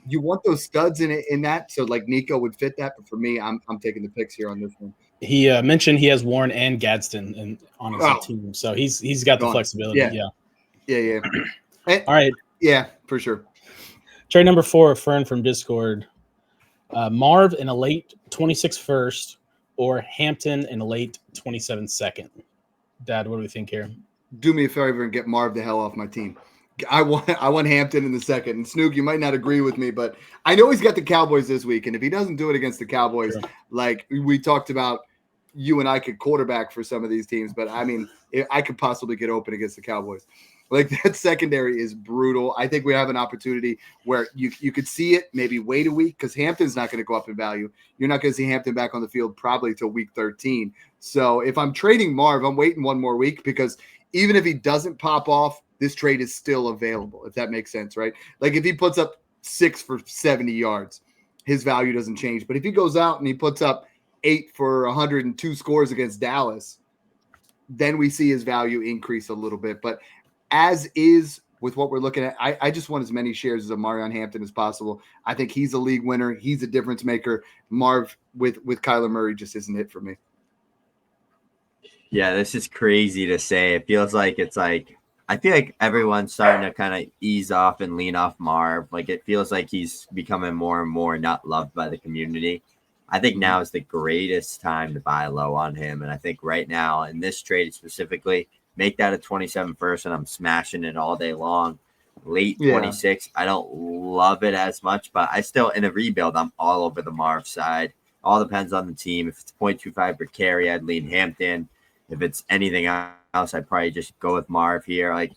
you want those studs in that. So like Nico would fit that. But for me, I'm taking the picks here on this one. He mentioned he has Warren and Gadsden on his team. So he's got the flexibility. Yeah. And, all right. Yeah, for sure. Trade number 4, Fern from Discord. Marv in a late 26 first or Hampton in a late 27 second. Dad, what do we think here? Do me a favor and get Marv the hell off my team. I want Hampton in the second. And Snoog, you might not agree with me, but I know he's got the Cowboys this week. And if he doesn't do it against the Cowboys, Sure. like we talked about, you and I could quarterback for some of these teams. But I mean, I could possibly get open against the Cowboys. Like that secondary is brutal. I think we have an opportunity where you could see it, maybe wait a week because Hampton's not going to go up in value. You're not going to see Hampton back on the field probably till week 13. So if I'm trading Marv, I'm waiting one more week because even if he doesn't pop off, this trade is still available, if that makes sense, right? Like if he puts up 6 for 70 yards, his value doesn't change. But if he goes out and he puts up 8 for 102 scores against Dallas, then we see his value increase a little bit. But as is with what we're looking at, I just want as many shares of Marion Hampton as possible. I think he's a league winner. He's a difference maker. Marv with Kyler Murray just isn't it for me. Yeah, this is crazy to say. It feels like I feel like everyone's starting to kind of ease off and lean off Marv. Like it feels like he's becoming more and more not loved by the community. I think now is the greatest time to buy low on him. And I think right now in this trade specifically, make that a 27 first and I'm smashing it all day long. Late 26, I don't love it as much, but I still, in a rebuild, I'm all over the Marv side. All depends on the team. If it's 0.25 per carry, I'd lean Hampton. If it's anything else, I'd probably just go with Marv here. Like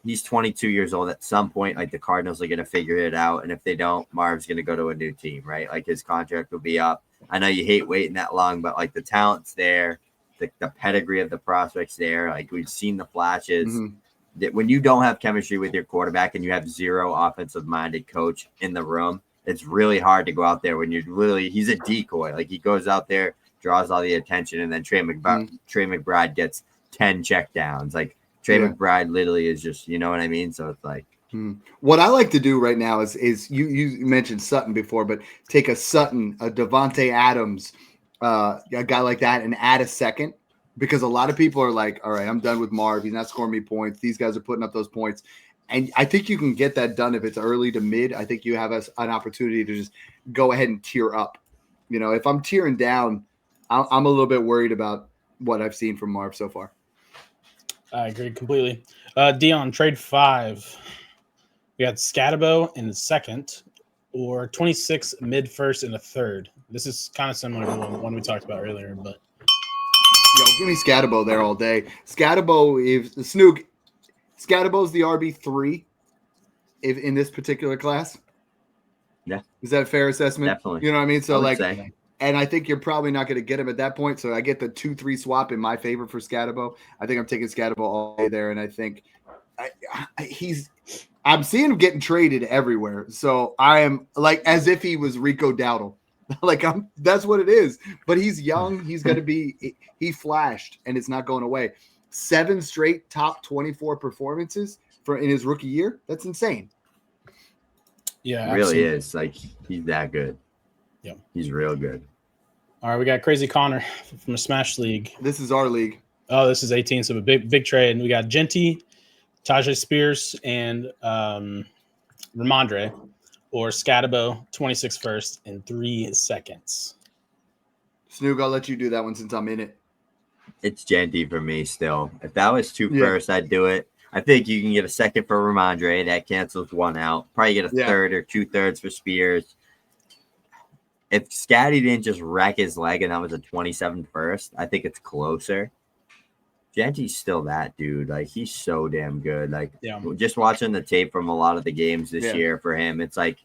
he's 22 years old. At some point, like the Cardinals are going to figure it out. And if they don't, Marv's going to go to a new team, right? Like his contract will be up. I know you hate waiting that long, but like the talent's there. The pedigree of the prospects there. Like we've seen the flashes. That when you don't have chemistry with your quarterback and you have zero offensive minded coach in the room, it's really hard to go out there when he's a decoy. Like he goes out there, draws all the attention, and then Trey McBride gets 10 checkdowns. Like Trey McBride literally is just, you know what I mean? So it's like, what I like to do right now is you mentioned Sutton before, but take a Sutton, a Devontae Adams, a guy like that, and add a second, because a lot of people are like, all right, I'm done with Marv. He's not scoring me points. These guys are putting up those points. And I think you can get that done if it's early to mid. I think you have an opportunity to just go ahead and tier up. You know, if I'm tearing down, I'm a little bit worried about what I've seen from Marv so far. I agree completely. Dion, trade 5. We got Skattebo in the second, or 26 mid first in the third. This is kind of similar to the one we talked about earlier, but give me Skattebo there all day. Skattebo is Snoog. Skattebo's the RB3 in this particular class. Yeah, is that a fair assessment? Definitely. You know what I mean? So say. And I think you're probably not going to get him at that point. So I get the 2-3 swap in my favor for Skattebo. I think I'm taking Skattebo all day there, and I think I'm seeing him getting traded everywhere. So I am like as if he was Rico Dowdle. Like that's what it is. But he's young. He's going to be. He flashed, and it's not going away. 7 straight top 24 performances in his rookie year. That's insane. Yeah, it really is. Like he's that good. Yeah, he's real good. All right, we got Crazy Connor from a Smash League. This is our league. Oh, this is 18, so a big trade. And we got Genty, Tajay Spears, and Ramondre, or Skattebo, 26 first in 3 seconds. Snoog, I'll let you do that one since I'm in it. It's Genty for me still. If that was 2 first, I'd do it. I think you can get a second for Ramondre. That cancels 1 out. Probably get a third or 2/3 for Spears. If Scatty didn't just wreck his leg and that was a 27 first, I think it's closer. Genty's still that dude. Like, he's so damn good. Like, just watching the tape from a lot of the games this year for him, it's like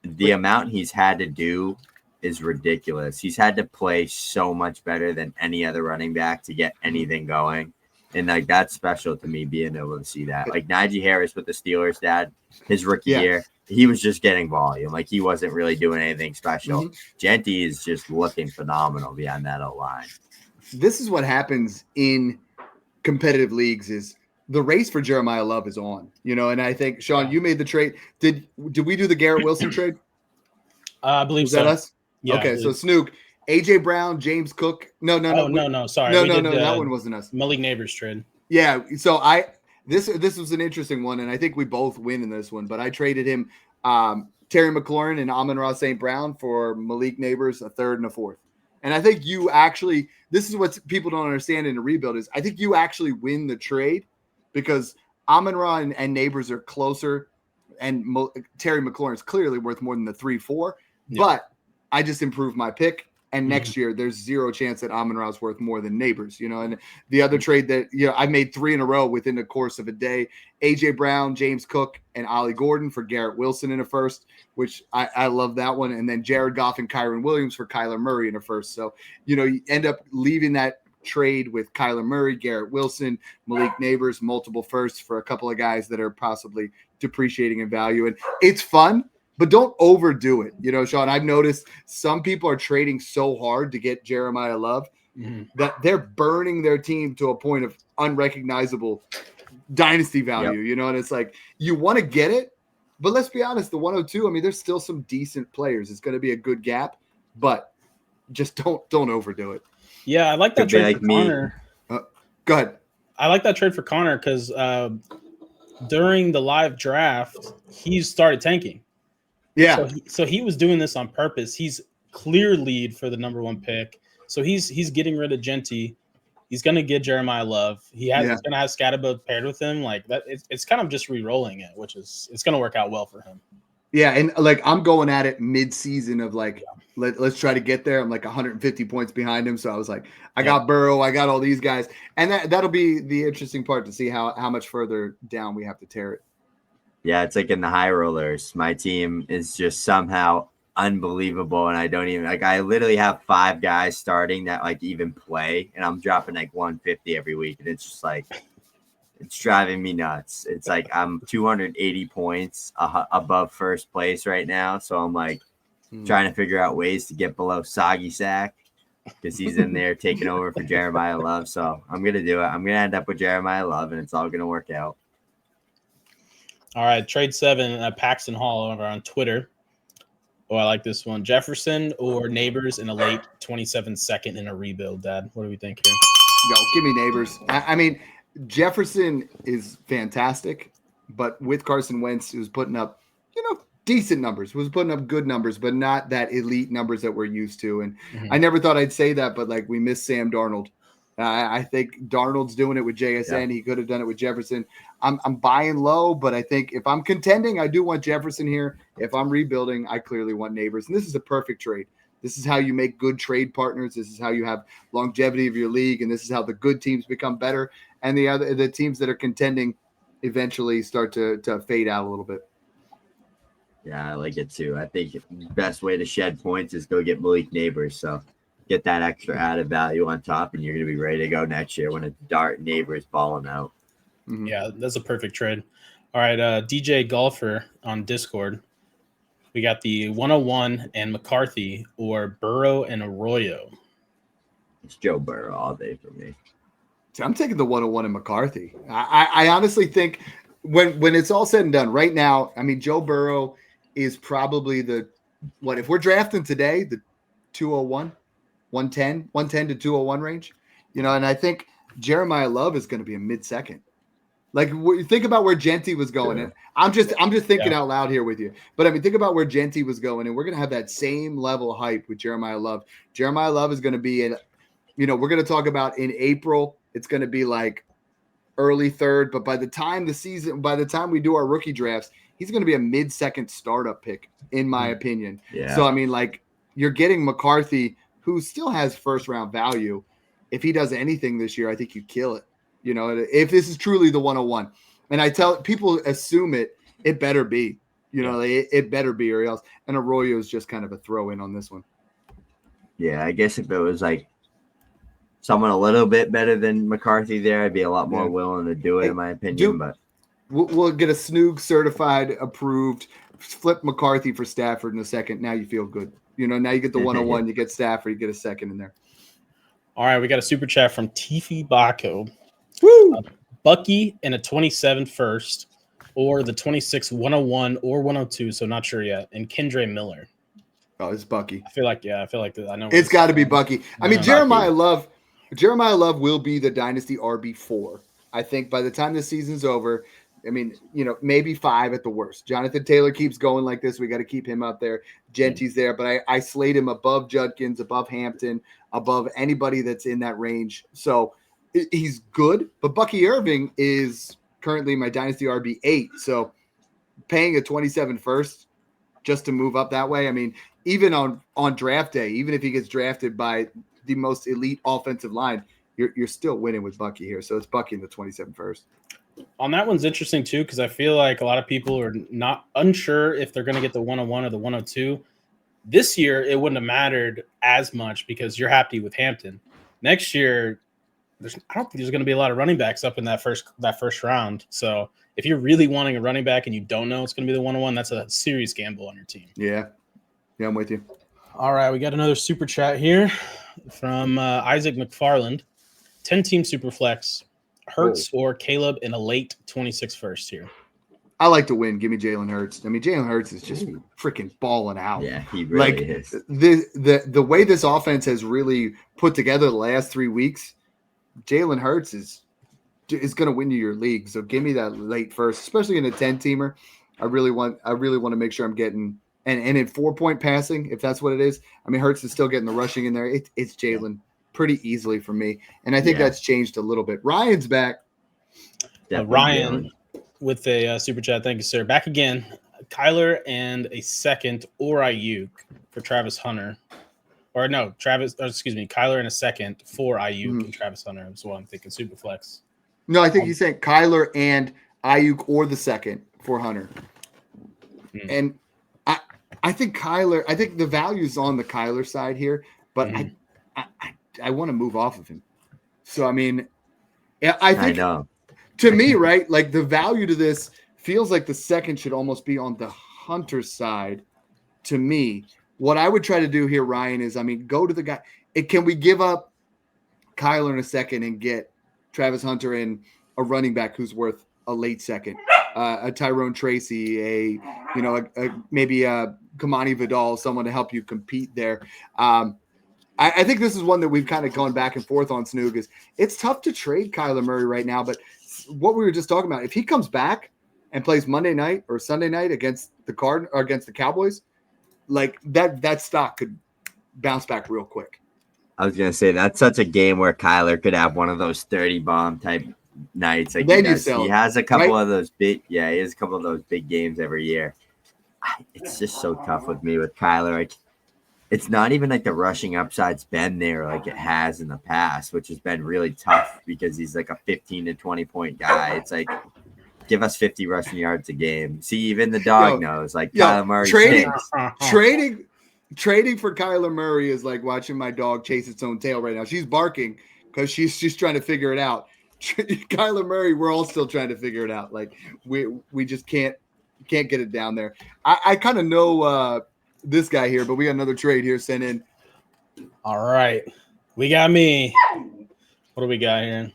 the amount he's had to do is ridiculous. He's had to play so much better than any other running back to get anything going. And, like, that's special to me, being able to see that. Like, Najee Harris with the Steelers, Dad, his rookie year, he was just getting volume. Like, he wasn't really doing anything special. Genty is just looking phenomenal behind that O-line. This is what happens in competitive leagues is the race for Jeremiah Love is on, you know, and I think, Sean, you made the trade. Did we do the Garrett Wilson trade? I believe so. Was that us? Yeah. Okay, so Snoog, AJ Brown, James Cook. No. Sorry. No, that one wasn't us. Malik Nabers trade. Yeah. So this was an interesting one, and I think we both win in this one. But I traded him Terry McLaurin and Amon-Ra St. Brown for Malik Nabers, a 3rd and a 4th. And I think you actually, this is what people don't understand in a rebuild is I think you actually win the trade because Amon-Ra and Nabers are closer, and Terry McLaurin's clearly worth more than the 3-4. Yeah. But I just improved my pick, and next year there's zero chance that Amon-Ra is worth more than Nabers. And the other trade that I made 3 in a row within the course of a day: AJ Brown, James Cook, and Ollie Gordon for Garrett Wilson in a first, which I love that one, and then Jared Goff and Kyron Williams for Kyler Murray in a first. So you end up leaving that trade with Kyler Murray, Garrett Wilson, Malik Nabers, multiple firsts for a couple of guys that are possibly depreciating in value. And it's fun, but don't overdo it. Sean, I've noticed some people are trading so hard to get Jeremiah Love that they're burning their team to a point of unrecognizable dynasty value, and it's like, you want to get it, but let's be honest, the 102, I mean, there's still some decent players. It's going to be a good gap, but just don't overdo it. Yeah, I like that trade for Connor. Go ahead. I like that trade for Connor because during the live draft, he started tanking. Yeah. So he was doing this on purpose. He's clear lead for the number 1 pick. So he's getting rid of Genty. He's going to get Jeremiah Love. He's going to have Skattebo paired with him. Like that, it's kind of just re-rolling it, which is it's going to work out well for him. Yeah, and like I'm going at it mid-season of like let's try to get there. I'm like 150 points behind him, so I was like, I got Burrow, I got all these guys, and that'll be the interesting part to see how much further down we have to tear it. Yeah, it's like in the high rollers. My team is just somehow unbelievable, and I don't even I literally have 5 guys starting that like even play, and I'm dropping like 150 every week, and it's just like. It's driving me nuts. It's like I'm 280 points above first place right now. So I'm like trying to figure out ways to get below Soggy Sack because he's in there taking over for Jeremiah Love. So I'm going to do it. I'm going to end up with Jeremiah Love, and it's all going to work out. All right, trade 7, Paxton Hall over on Twitter. Oh, I like this one. Jefferson or Nabers in a late 27 second in a rebuild, Dad. What do we think here? Yo, give me Nabers. I mean, Jefferson is fantastic, but with Carson Wentz, he was putting up, decent numbers, was putting up good numbers, but not that elite numbers that we're used to. And I never thought I'd say that, but like we miss Sam Darnold. I think Darnold's doing it with JSN. He could have done it with Jefferson. I'm buying low, but I think if I'm contending, I do want Jefferson here. If I'm rebuilding, I clearly want Nabers. And this is a perfect trade. This is how you make good trade partners. This is how you have longevity of your league, and this is how the good teams become better. And the teams that are contending eventually start to fade out a little bit. Yeah, I like it too. I think the best way to shed points is go get Malik Nabers. So get that extra added value on top, and you're going to be ready to go next year when a dart Nabers balling out. Yeah, that's a perfect trade. All right, DJ Golfer on Discord. We got the 101 and McCarthy or Burrow and Arroyo. It's Joe Burrow all day for me. I'm taking the 101 and McCarthy. I honestly think when it's all said and done right now, I mean, Joe Burrow is probably if we're drafting today, the 201, 110 to 201 range, and I think Jeremiah Love is going to be a mid-second. Like think about where Genty was going. And I'm just thinking out loud here with you. But I mean, think about where Genty was going, and we're going to have that same level of hype with Jeremiah Love. Jeremiah Love is going to be we're going to talk about in April. It's going to be like early third, but by the time we do our rookie drafts, he's going to be a mid-second startup pick, in my opinion. Yeah. So I mean, like you're getting McCarthy, who still has first-round value. If he does anything this year, I think you kill it. If this is truly the 101, and I tell people assume it better be, it better be or else. And Arroyo is just kind of a throw in on this one. Yeah, I guess if it was like someone a little bit better than McCarthy there, I'd be a lot more willing to do it, in my opinion. But we'll get a Snoog certified, approved, flip McCarthy for Stafford in a second. Now you feel good. Now you get the 101, you get Stafford, you get a second in there. All right, we got a super chat from Tifi Baco. Woo! Bucky in a 27 first, or the 26 101 or 102, so not sure yet, and Kendre Miller. Oh, it's Bucky. I feel like I know it's got to be Bucky. I mean, Jeremiah Love will be the dynasty RB4. I think by the time the season's over, I mean, maybe 5 at the worst. Jonathan Taylor keeps going like this. We got to keep him up there. Genty's there, but I slate him above Judkins, above Hampton, above anybody that's in that range. So he's good, but Bucky Irving is currently my Dynasty RB 8. So paying a 27 first just to move up that way. I mean, even on draft day, even if he gets drafted by the most elite offensive line, you're still winning with Bucky here. So it's Bucky in the 27 first. On that one's interesting too, because I feel like a lot of people are not unsure if they're going to get the 101 or the 102. This year, it wouldn't have mattered as much because you're happy with Hampton. Next year, I don't think there's going to be a lot of running backs up in that first round. So if you're really wanting a running back and you don't know it's going to be the 101, that's a serious gamble on your team. Yeah, I'm with you. All right, we got another super chat here from Isaac McFarland. 10-team superflex. Hurts or Caleb in a late 26 first here. I like to win. Give me Jalen Hurts. I mean, Jalen Hurts is just freaking balling out. Yeah, he really is. The way this offense has really put together the last 3 weeks, Jalen Hurts is going to win you your league. So give me that late first, especially in a 10-teamer. I really want to make sure I'm getting and in 4-point passing, if that's what it is. I mean, Hurts is still getting the rushing in there. It's Jalen pretty easily for me, and I think that's changed a little bit. Ryan's back. Ryan with a super chat. Thank you, sir. Back again. Kyler and a second or Ayuk for Travis Hunter. Or no, Kyler and a second for Ayuk and Travis Hunter is what I'm thinking. Superflex. No, I think he's saying Kyler and Ayuk or the second for Hunter. And I think the value's on the Kyler side here, but I want to move off of him. So, I mean, I think to me, right, like the value to this feels like the second should almost be on the Hunter side to me. What I would try to do here, Ryan, is, I mean, go to the guy. Can we give up Kyler in a second and get Travis Hunter and a running back who's worth a late second? A Tyrone Tracy, maybe a Kamani Vidal, someone to help you compete there. I think this is one that we've kind of gone back and forth on, Snoog, is it's tough to trade Kyler Murray right now. But what we were just talking about, if he comes back and plays Monday night or Sunday night against the Cowboys, like that stock could bounce back real quick. I was going to say that's such a game where Kyler could have one of those 30 bomb type nights. Like then he has a couple of those big, he has a couple of those big games every year. It's just so tough with me with Kyler. Like, it's not even like the rushing upside's been there like it has in the past, which has been really tough because he's like a 15 to 20 point guy. It's like, give us 50 rushing yards a game. See, even the dog knows. Like Kyler Murray trading for Kyler Murray is like watching my dog chase its own tail right now. She's barking because she's trying to figure it out. Kyler Murray, we're all still trying to figure it out. Like we just can't get it down there. I kind of know this guy here, but we got another trade here sent in. All right, we got me. What do we got here?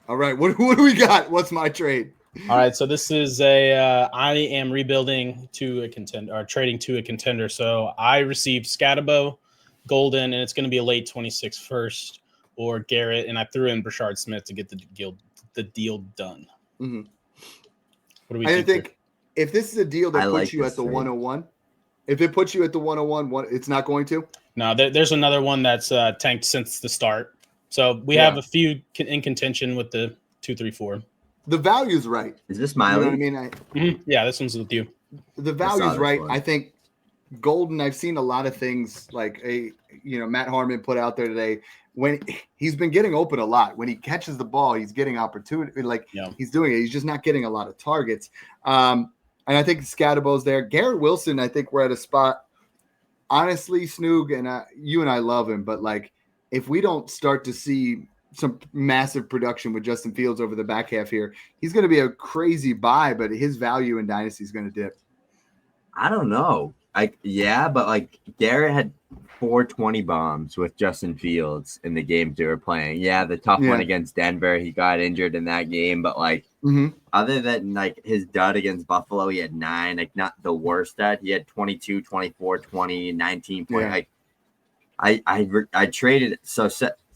All right, what do we got? What's my trade? All right, so this is I am rebuilding to a contender or trading to a contender. So I received Skattebo, Golden, and it's going to be a late 26 first, or Garrett, and I threw in Brashard Smith to get the deal done. Mm-hmm. What do we think if this is a deal that puts you at the 101, if it puts you at the 101, it's not going to? No, there's another one that's tanked since the start. So we have a few in contention with the 2, 3, 4. The value's right. Is this Miley? You know what I mean? Yeah, this one's with you. The value's right. I think Golden, I've seen a lot of things like Matt Harmon put out there today when he's been getting open a lot. When he catches the ball, he's getting opportunity. He's doing it. He's just not getting a lot of targets. And I think Skattebo's there. Garrett Wilson, I think we're at a spot. Honestly, Snoog, and you and I love him, but like if we don't start to see some massive production with Justin Fields over the back half here, he's going to be a crazy buy, but his value in Dynasty is going to dip. I don't know. But Garrett had 420 bombs with Justin Fields in the games they were playing. Yeah, the tough one against Denver, he got injured in that game, but other than his dud against Buffalo, he had 9, not the worst dud. He had 22, 24, 20, 19 point. I traded. So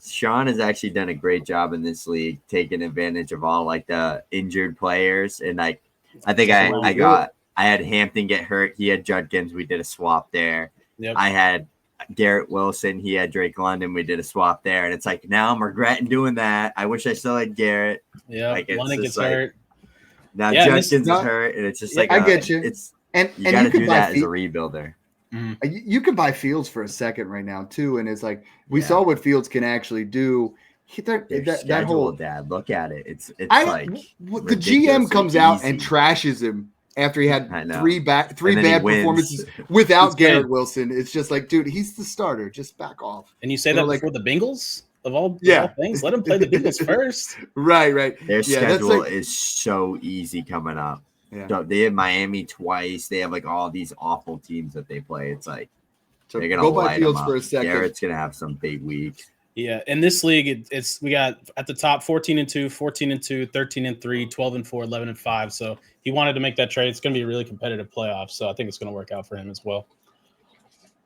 Sean has actually done a great job in this league, taking advantage of all the injured players. And I think I had Hampton get hurt. He had Judkins. We did a swap there. Yep. I had Garrett Wilson. He had Drake London. We did a swap there, and it's like now I'm regretting doing that. I wish I still had Garrett. Yeah, like London gets like, hurt. Now Yeah, Judkins is hurt, and it's just like I get you. It's and you got to could do buy that as a rebuilder. You could buy Fields for a second right now too, and it's like we Yeah. saw what Fields can actually do. That whole dad, look at it. It's the GM comes out and trashes him after he had three bad performances without Garrett Wilson. It's just like, dude, he's the starter. Just back off. And you say that before the Bengals of all things. Let him play the Bengals first. Right. Their schedule is so easy coming up. Yeah. They have Miami twice. They have like all these awful teams that they play. It's like they're gonna light them up. For a second. Garrett's gonna have some big weeks. Yeah, in this league, we got at the top 14-2, 14-2, 13-3, 12-4, 11-5. So he wanted to make that trade. It's going to be a really competitive playoff. So I think it's going to work out for him as well.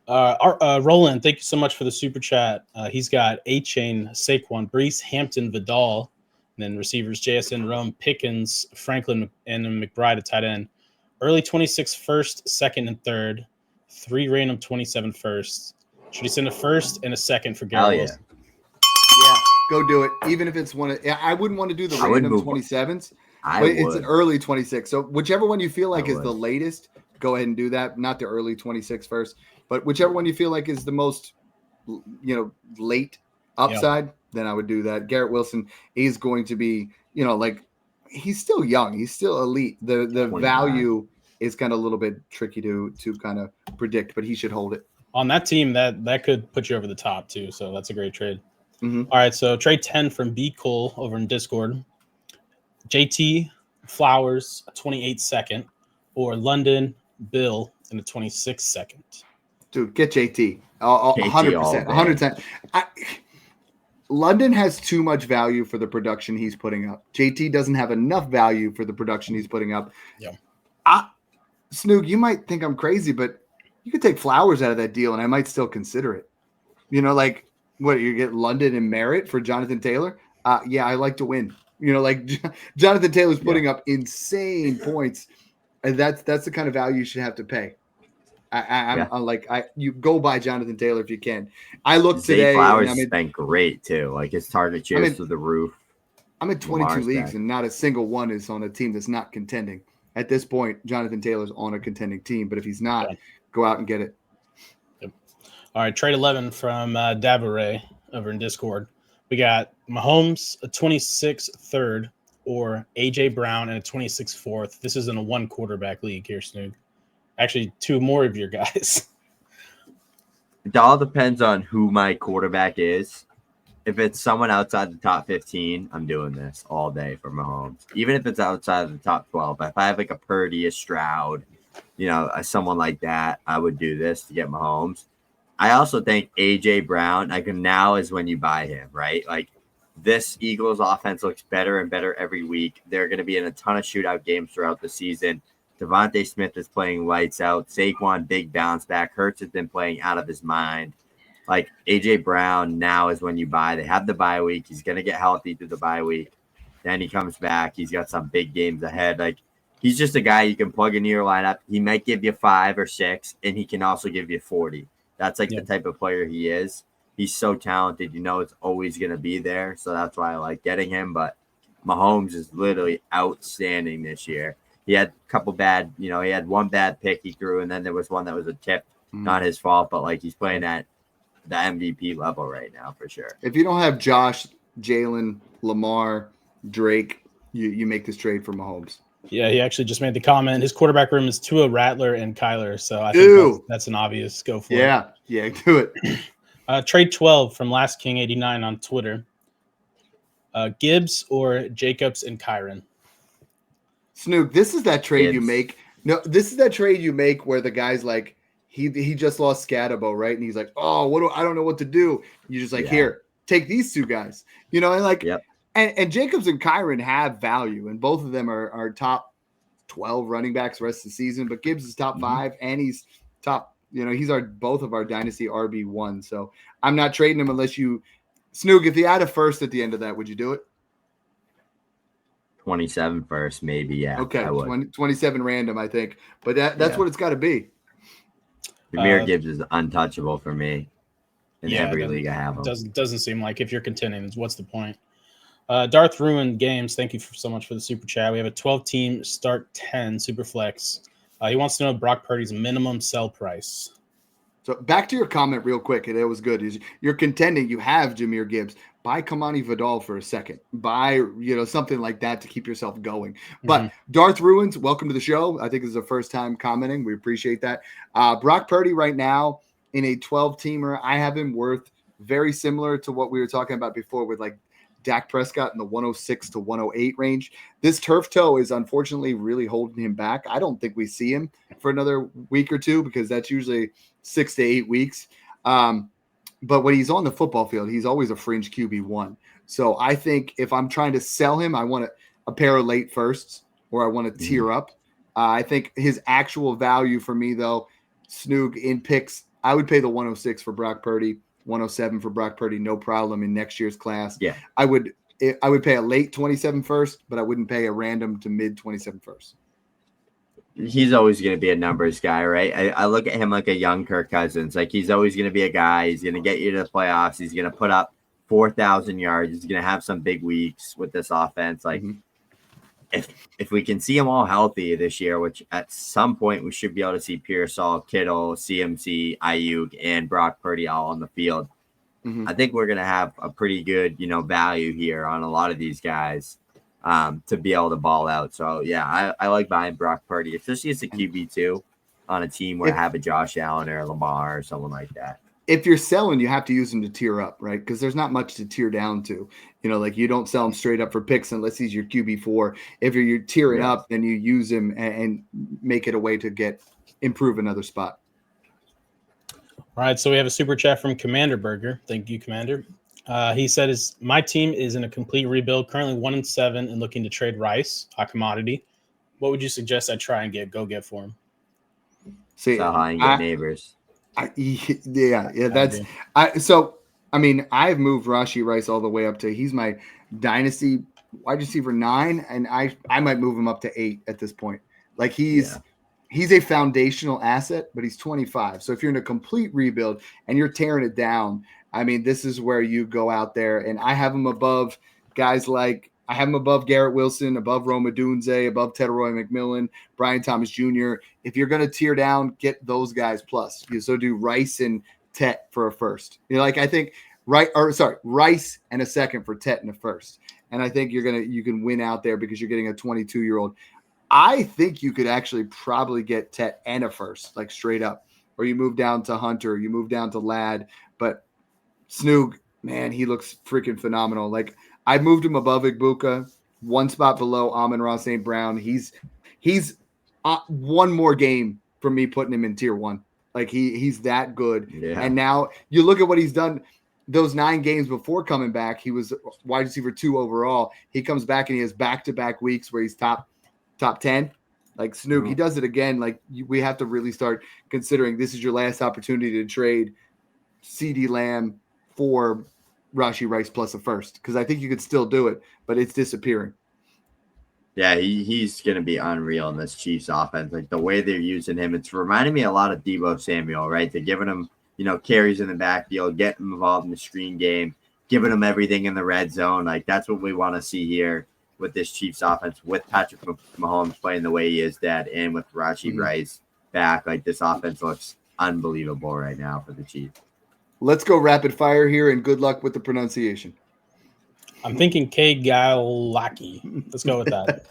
Roland, thank you so much for the super chat. He's got A-Chain, Saquon, Brees, Hampton, Vidal, and then receivers JSN, Rome, Pickens, Franklin, and McBride at tight end. Early 26 first, second, and third. 3 random 27 first. Should he send a first and a second for Garrett Wilson? Yeah, go do it. Even if it's I wouldn't want to do the random 27s, but it's an early 26. So whichever one you feel like is the latest, go ahead and do that. Not the early 26 first, but whichever one you feel like is the most, late upside, then I would do that. Garrett Wilson is going to be, he's still young. He's still elite. The value is kind of a little bit tricky to kind of predict, but he should hold it. On that team, that could put you over the top too. So that's a great trade. Mm-hmm. All right, so trade 10 from B. Cole over in Discord. JT, Flowers, a 28 second, or London, Bill, in a 26 second. Dude, get JT. 100%. 100%. London has too much value for the production he's putting up. JT doesn't have enough value for the production he's putting up. Yeah. Snoog, you might think I'm crazy, but you could take Flowers out of that deal, and I might still consider it. What, you get London and Merritt for Jonathan Taylor? Yeah, I like to win. Jonathan Taylor's putting up insane points, and that's the kind of value you should have to pay. You go buy Jonathan Taylor if you can. I looked today. Flowers has been great too. Like his target shares through the roof. I'm in 22 leagues, and not a single one is on a team that's not contending. At this point, Jonathan Taylor's on a contending team, but if he's not, go out and get it. All right, trade 11 from Dabaray over in Discord. We got Mahomes, a 26 third, or A.J. Brown, and a 26 fourth. This is in a 1 quarterback league here, Snoog. Actually, 2 more of your guys. It all depends on who my quarterback is. If it's someone outside the top 15, I'm doing this all day for Mahomes. Even if it's outside of the top 12. If I have like a Purdy, a Stroud, someone like that, I would do this to get Mahomes. I also think A.J. Brown, now is when you buy him, right? Like this Eagles offense looks better and better every week. They're going to be in a ton of shootout games throughout the season. Devontae Smith is playing lights out. Saquon, big bounce back. Hurts has been playing out of his mind. Like A.J. Brown now is when you buy. They have the bye week. He's going to get healthy through the bye week. Then he comes back. He's got some big games ahead. Like he's just a guy you can plug into your lineup. He might give you 5 or 6, and he can also give you 40. That's the type of player he is. He's so talented. It's always going to be there. So that's why I like getting him. But Mahomes is literally outstanding this year. He had a couple bad, he had one bad pick he threw, and then there was one that was a tip. Not his fault, but he's playing at the MVP level right now for sure. If you don't have Josh, Jalen, Lamar, Drake, you make this trade for Mahomes. Yeah, he actually just made the comment. His quarterback room is Tua, Rattler, and Kyler. So I think that's an obvious go for it. Yeah, do it. Trade 12 from Last King 89 on Twitter. Gibbs or Jacobs and Kyron? Snoog, this is that trade you make. No, this is that trade you make where the guy's like, he just lost Skattebo, right? And he's like, oh, I don't know what to do. You're just like, here, take these 2 guys. And Jacobs and Kyron have value, and both of them are top 12 running backs the rest of the season. But Gibbs is top 5, and he's top. He's both of our dynasty RB1. So I'm not trading him unless you, Snoog. If you add a first at the end of that, would you do it? 27 first, maybe. Yeah. Okay. 27 random, I think. But that's what it's got to be. Jahmyr Gibbs is untouchable for me in every league I have him. Doesn't seem like if you're contending, what's the point? Darth Ruined Games, thank you so much for the super chat. We have a 12-team start 10 super flex. He wants to know Brock Purdy's minimum sell price. So back to your comment real quick, and it was good. You're contending. You have Jahmyr Gibbs. Buy Kamani Vidal for a second. Buy something like that to keep yourself going. But Darth Ruins, welcome to the show. I think this is the first time commenting. We appreciate that. Brock Purdy right now in a 12-teamer, I have him worth very similar to what we were talking about before with like Dak Prescott in the 106 to 108 range. This turf toe is unfortunately really holding him back. I don't think we see him for another week or two because that's usually 6 to 8 weeks. But when he's on the football field, he's always a fringe QB1. So I think if I'm trying to sell him, I want a pair of late firsts or I want to tier up. I think his actual value for me, though, Snoog in picks, I would pay the 106 for Brock Purdy, 107 for Brock Purdy, no problem in next year's class. Yeah, I would pay a late 27 first, but I wouldn't pay a random to mid 27 first. He's always going to be a numbers guy, right? I look at him like a young Kirk Cousins. Like he's always going to be a guy. He's going to get you to the playoffs. He's going to put up 4,000 yards. He's going to have some big weeks with this offense. Like if we can see them all healthy this year, which at some point we should be able to see Pearsall, Kittle, CMC, Ayuk, and Brock Purdy all on the field. I think we're going to have a pretty good, value here on a lot of these guys to be able to ball out. So, yeah, I like buying Brock Purdy, especially as a QB2 on a team where I have a Josh Allen or a Lamar or someone like that. If you're selling, you have to use them to tier up, right? Because there's not much to tier down to. Like you don't sell him straight up for picks unless he's your QB4. If you're tiering up, then you use him and make it a way to improve another spot. All right, so we have a super chat from Commander Burger. Thank you, Commander. He said, my team is in a complete rebuild, currently 1-7 and looking to trade Rice, a commodity. What would you suggest I try and get for him? See, Sell high and get Nabers. That's I've moved Rashee Rice all the way up to he's my dynasty wide receiver 9, and I might move him up to 8 at this point. Like he's a foundational asset, but he's 25. So if you're in a complete rebuild and you're tearing it down, this is where you go out there, and I have him above guys like I have him above Garrett Wilson, above Roma Dunze, above Teteroy McMillan, Brian Thomas Jr. If you're going to tear down, get those guys plus. So do Rice and Tet for a first. I think Rice and a second for Tet and a first. And I think you can win out there because you're getting a 22-year-old. I think you could actually probably get Tet and a first, like straight up. Or you move down to Hunter, you move down to Ladd. But Snoog, man, he looks freaking phenomenal. Like I moved him above Igbuka, one spot below Amon-Ra St. Brown. He's one more game from me putting him in tier 1. Like he's that good. Yeah. And now you look at what he's done those 9 games before coming back. He was wide receiver 2 overall. He comes back and he has back-to-back weeks where he's top 10. Like Snoog, he does it again. Like we have to really start considering this is your last opportunity to trade CeeDee Lamb for Rashee Rice plus a first, because I think you could still do it, but it's disappearing. Yeah, he's going to be unreal in this Chiefs offense. Like the way they're using him, it's reminding me a lot of Deebo Samuel, right? They're giving him, carries in the backfield, getting him involved in the screen game, giving him everything in the red zone. Like that's what we want to see here with this Chiefs offense, with Patrick Mahomes playing the way he is, Dad, and with Rashee Rice back. Like this offense looks unbelievable right now for the Chiefs. Let's go rapid fire here, and good luck with the pronunciation. I'm thinking K. Galaki. Let's go with that.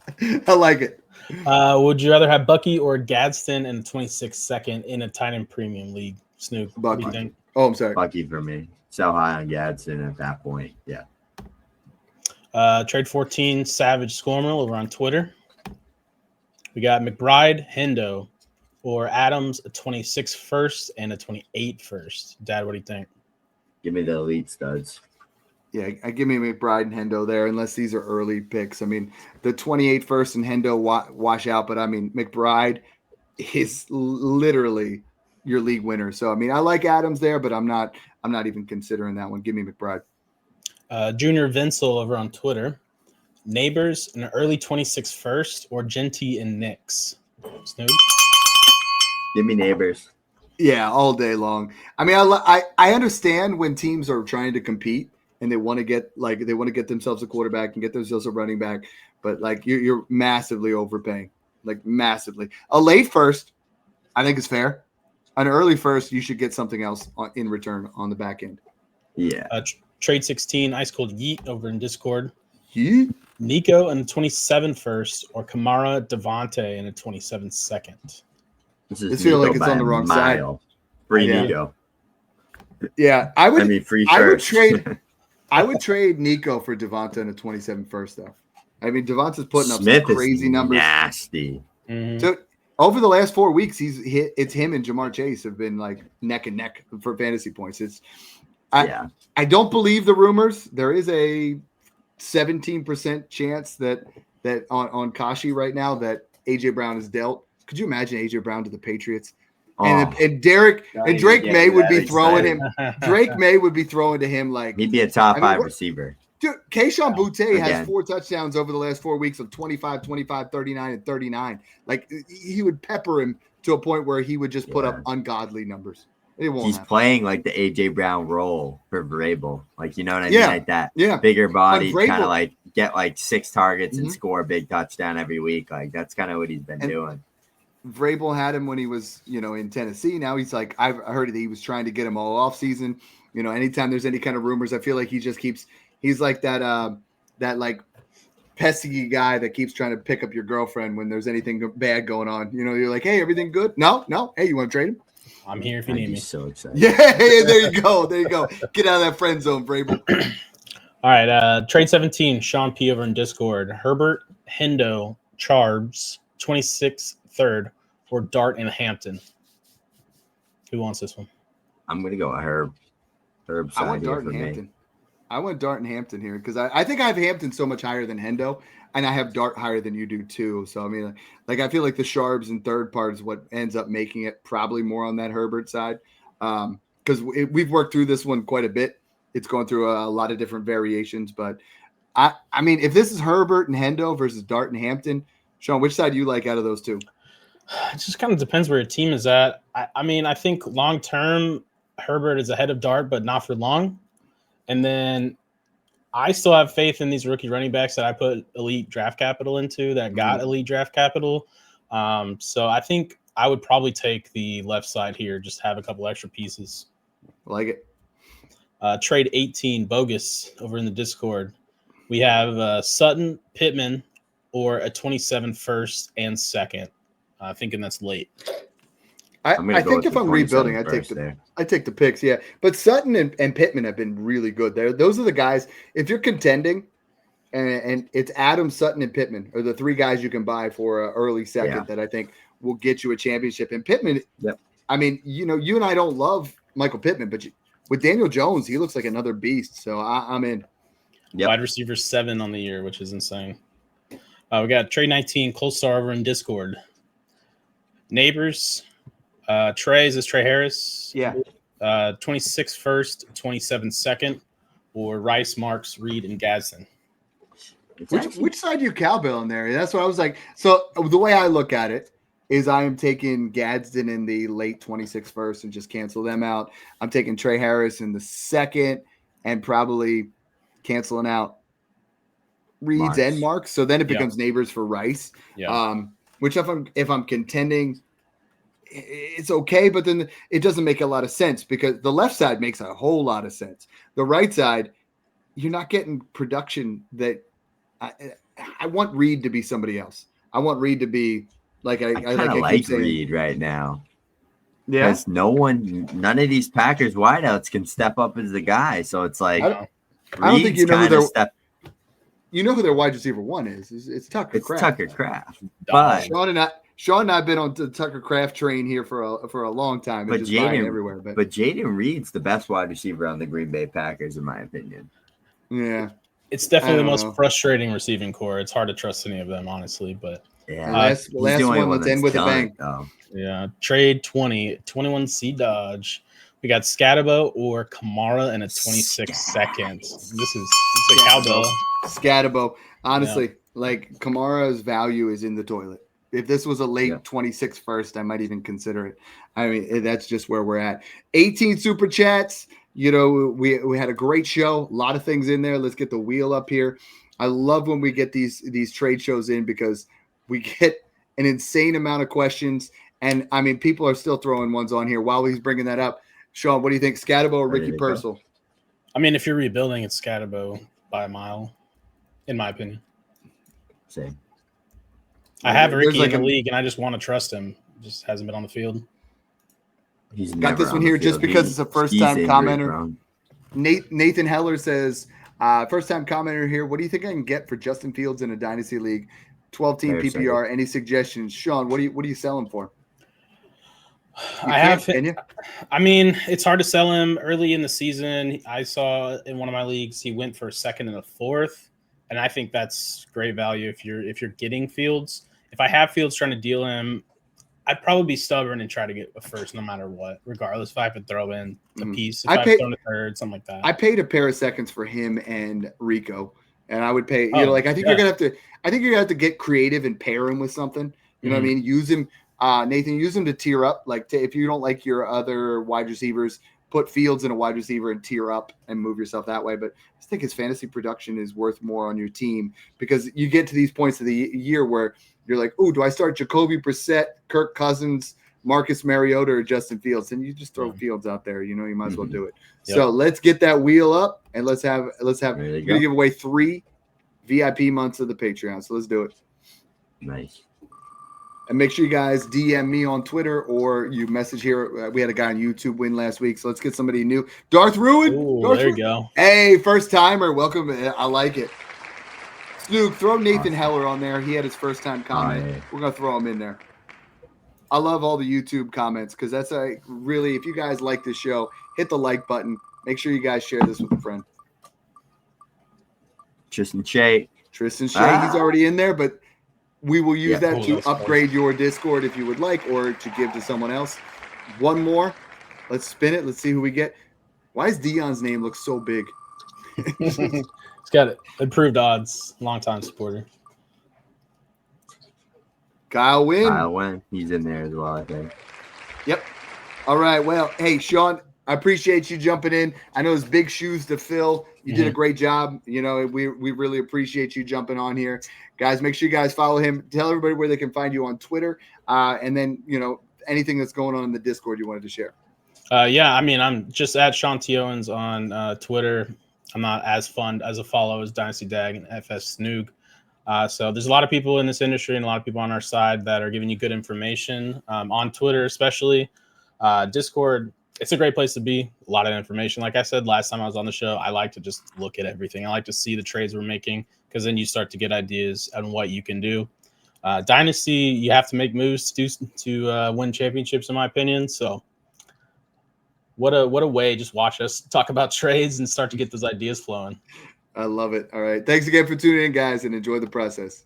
I like it. Would you rather have Bucky or Gadsden in the 26th second in a tight end premium league? Snoog, what do you think? Oh, I'm sorry. Bucky for me. So high on Gadsden at that point. Yeah. Trade 14 Savage Squirmel over on Twitter. We got McBride, Hendo, or Adams, a 26 first and a 28 first. Dad, what do you think? Give me the elite studs. Yeah, give me McBride and Hendo there, unless these are early picks. The 28 first and Hendo wash out, but McBride is literally your league winner. So I like Adams there, but I'm not even considering that one. Give me McBride. Junior Vinsel over on Twitter. Nabers, an early 26 first, or Genty and Knicks? Snoog? Give me Nabers. Yeah, all day long. I mean, I understand when teams are trying to compete and they want to get themselves a quarterback and get themselves a running back, but like you're massively overpaying, like massively. A late first, I think is fair. An early first, you should get something else in return on the back end. Yeah. Trade 16, Ice Cold Yeet over in Discord. Yeet. Nico and the 27 first, or Kamara Devontae and a 27 second. This feels like it's on the wrong side. Free Nico. Yeah, I would. Free I would first. trade. I would trade Nico for Devonta and a 27 first, though. I mean, Devonta's putting up some crazy numbers. Nasty. Mm-hmm. So over the last 4 weeks, it's him and Jamar Chase have been like neck and neck for fantasy points. I don't believe the rumors. There is a 17% chance that on Kashi right now that AJ Brown is dealt. Could you imagine AJ Brown to the Patriots? And Drake May would be throwing him. Drake May would be throwing to him like he'd be a top 5 receiver. Dude, Keyshawn Boutte has 4 touchdowns over the last 4 weeks of 25, 25, 39, and 39. Like he would pepper him to a point where he would just put up ungodly numbers. It won't happen. Playing like the AJ Brown role for Vrabel. Like, you know what I mean? Like that. Yeah. Bigger body, kind of like get like 6 targets and score a big touchdown every week. Like that's kind of what he's been doing. Vrabel had him when he was, in Tennessee. Now he's like, I've heard that he was trying to get him all off season. Anytime there's any kind of rumors, I feel like he just keeps. He's like that like pesky guy that keeps trying to pick up your girlfriend when there's anything bad going on. You're like, hey, everything good? No. Hey, you want to trade him? I'm here if you need me. So excited. Yeah, there you go. Get out of that friend zone, Vrabel. All right, trade 17, Sean P over in Discord. Herbert, Hendo, Charbs, 26 third, or Dart and Hampton. Who wants this one? I'm gonna go Herb. Herb side. I want Dart and Hampton. I want Dart and Hampton here because I think I have Hampton so much higher than Hendo, and I have Dart higher than you do too. So I mean, like I feel like the Sharps and third part is what ends up making it probably more on that Herbert side because we've worked through this one quite a bit. It's going through a lot of different variations, but I mean, if this is Herbert and Hendo versus Dart and Hampton, Sean, which side do you like out of those two? It just kind of depends where your team is at. I mean, I think long term Herbert is ahead of Dart, but not for long. And then I still have faith in these rookie running backs that I put elite draft capital into that got elite draft capital. So I think I would probably take the left side here, just have a couple extra pieces. I like it. Trade 18, Bogus, over in the Discord. We have Sutton, Pittman, or a 27 first and second. Thinking that's late. I think if I'm rebuilding, I take the picks, yeah. But Sutton and Pittman have been really good there. Those are the guys. If you're contending, and it's Adams, Sutton, and Pittman are the 3 guys you can buy for an early second that I think will get you a championship. And Pittman, I mean, you and I don't love Michael Pittman, but with Daniel Jones, he looks like another beast. So I'm in. Wide receiver 7 on the year, which is insane. We got trade 19, Close Star over in Discord. Nabers. Trey, is this Trey Harris? Yeah. 26 first, 27 second, or Rice, Marks, Reed, and Gadsden. Which side do you cowbell in there? That's what I was like. So the way I look at it is I am taking Gadsden in the late 26 first and just cancel them out. I'm taking Trey Harris in the second and probably canceling out Reeds and Marks. So then it becomes Nabers for Rice. Yeah. Which if I'm contending, it's okay, but then it doesn't make a lot of sense because the left side makes a whole lot of sense. The right side, you're not getting production that I want Reed to be somebody else. I want Reed to be like I like Reed right now. Yeah, because none of these Packers wideouts can step up as the guy. So it's like I don't think you know who their wide receiver 1 is. It's Tucker Kraft. Tucker Kraft. But Sean and I have been on the Tucker Kraft train here for a long time. But Jaden Reed's the best wide receiver on the Green Bay Packers, in my opinion. Yeah. It's definitely the most frustrating receiving core. It's hard to trust any of them, honestly. But last one, let's end with a bang. Yeah. Trade 20, 21C Dodge. We got Skattebo or Kamara in a 26 seconds. This is a cowbell. Skattebo. Honestly, like Kamara's value is in the toilet. If this was a late 26 first, I might even consider it. I mean, that's just where we're at. 18 super chats. You know, we had a great show. A lot of things in there. Let's get the wheel up here. I love when we get these trade shows in because we get an insane amount of questions. And, I mean, people are still throwing ones on here while he's bringing that up. Sean, what do you think, Skattebo or Ricky Purcell? I mean, if you're rebuilding, it's Skattebo by a mile, in my opinion. Same. I have Ricky in the league, and I just want to trust him. Just hasn't been on the field. He's got this one here just because it's a first-time commenter. Nathan Heller says, first-time commenter here, what do you think I can get for Justin Fields in a Dynasty League? 12-team PPR. Any suggestions? Sean, what do you sell him for? I mean, it's hard to sell him early in the season. I saw in one of my leagues he went for a second and a fourth, and I think that's great value if you're getting Fields. If I have Fields trying to deal him, I'd probably be stubborn and try to get a first no matter what, regardless if I could throw in a piece, if I've thrown a third, something like that. I paid a pair of seconds for him and Rico, and I would pay. I think you're gonna have to get creative and pair him with something. You know what I mean? Use him, Nathan. Use him to tier up. Like if you don't like your other wide receivers, put Fields in a wide receiver and tier up and move yourself that way. But I think his fantasy production is worth more on your team because you get to these points of the year where you're like, oh, do I start Jacoby Brissett, Kirk Cousins, Marcus Mariota, or Justin Fields? And you just throw Fields out there. You know, you might as well do it. Yep. So let's get that wheel up and let's have. We're gonna give away 3 VIP months of the Patreon. So let's do it. Nice. And make sure you guys DM me on Twitter or you message here. We had a guy on YouTube win last week, so let's get somebody new. Darth Ruin. Ooh, there you go. Hey, first timer. Welcome. I like it. Snoog, throw Nathan Heller on there. He had his first time comment. We're going to throw him in there. I love all the YouTube comments because that's really, if you guys like this show, hit the like button. Make sure you guys share this with a friend. Tristan Shea. He's already in there, but we will use that to upgrade your Discord if you would like or to give to someone else. One more. Let's spin it. Let's see who we get. Why does Dion's name look so big? It's got improved odds. Longtime supporter. Kyle Wynn. He's in there as well, I think. Yep. All right. Well, hey, Sean, I appreciate you jumping in. I know it's big shoes to fill. You did a great job. You know, we really appreciate you jumping on here. Guys, make sure you guys follow him. Tell everybody where they can find you on Twitter. And then, you know, anything that's going on in the Discord you wanted to share. I mean, I'm just at Sean T. Owens on Twitter. I'm not as fun as a follow as Dynasty Dad and FS Snoog. So there's a lot of people in this industry and a lot of people on our side that are giving you good information on Twitter, especially. Discord, it's a great place to be. A lot of information. Like I said last time I was on the show, I like to just look at everything. I like to see the trades we're making because then you start to get ideas on what you can do. Dynasty, you have to make moves to win championships, in my opinion. So what a way. Just watch us talk about trades and start to get those ideas flowing. I love it. All right. Thanks again for tuning in, guys, and enjoy the process.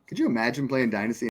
Could you imagine playing Dynasty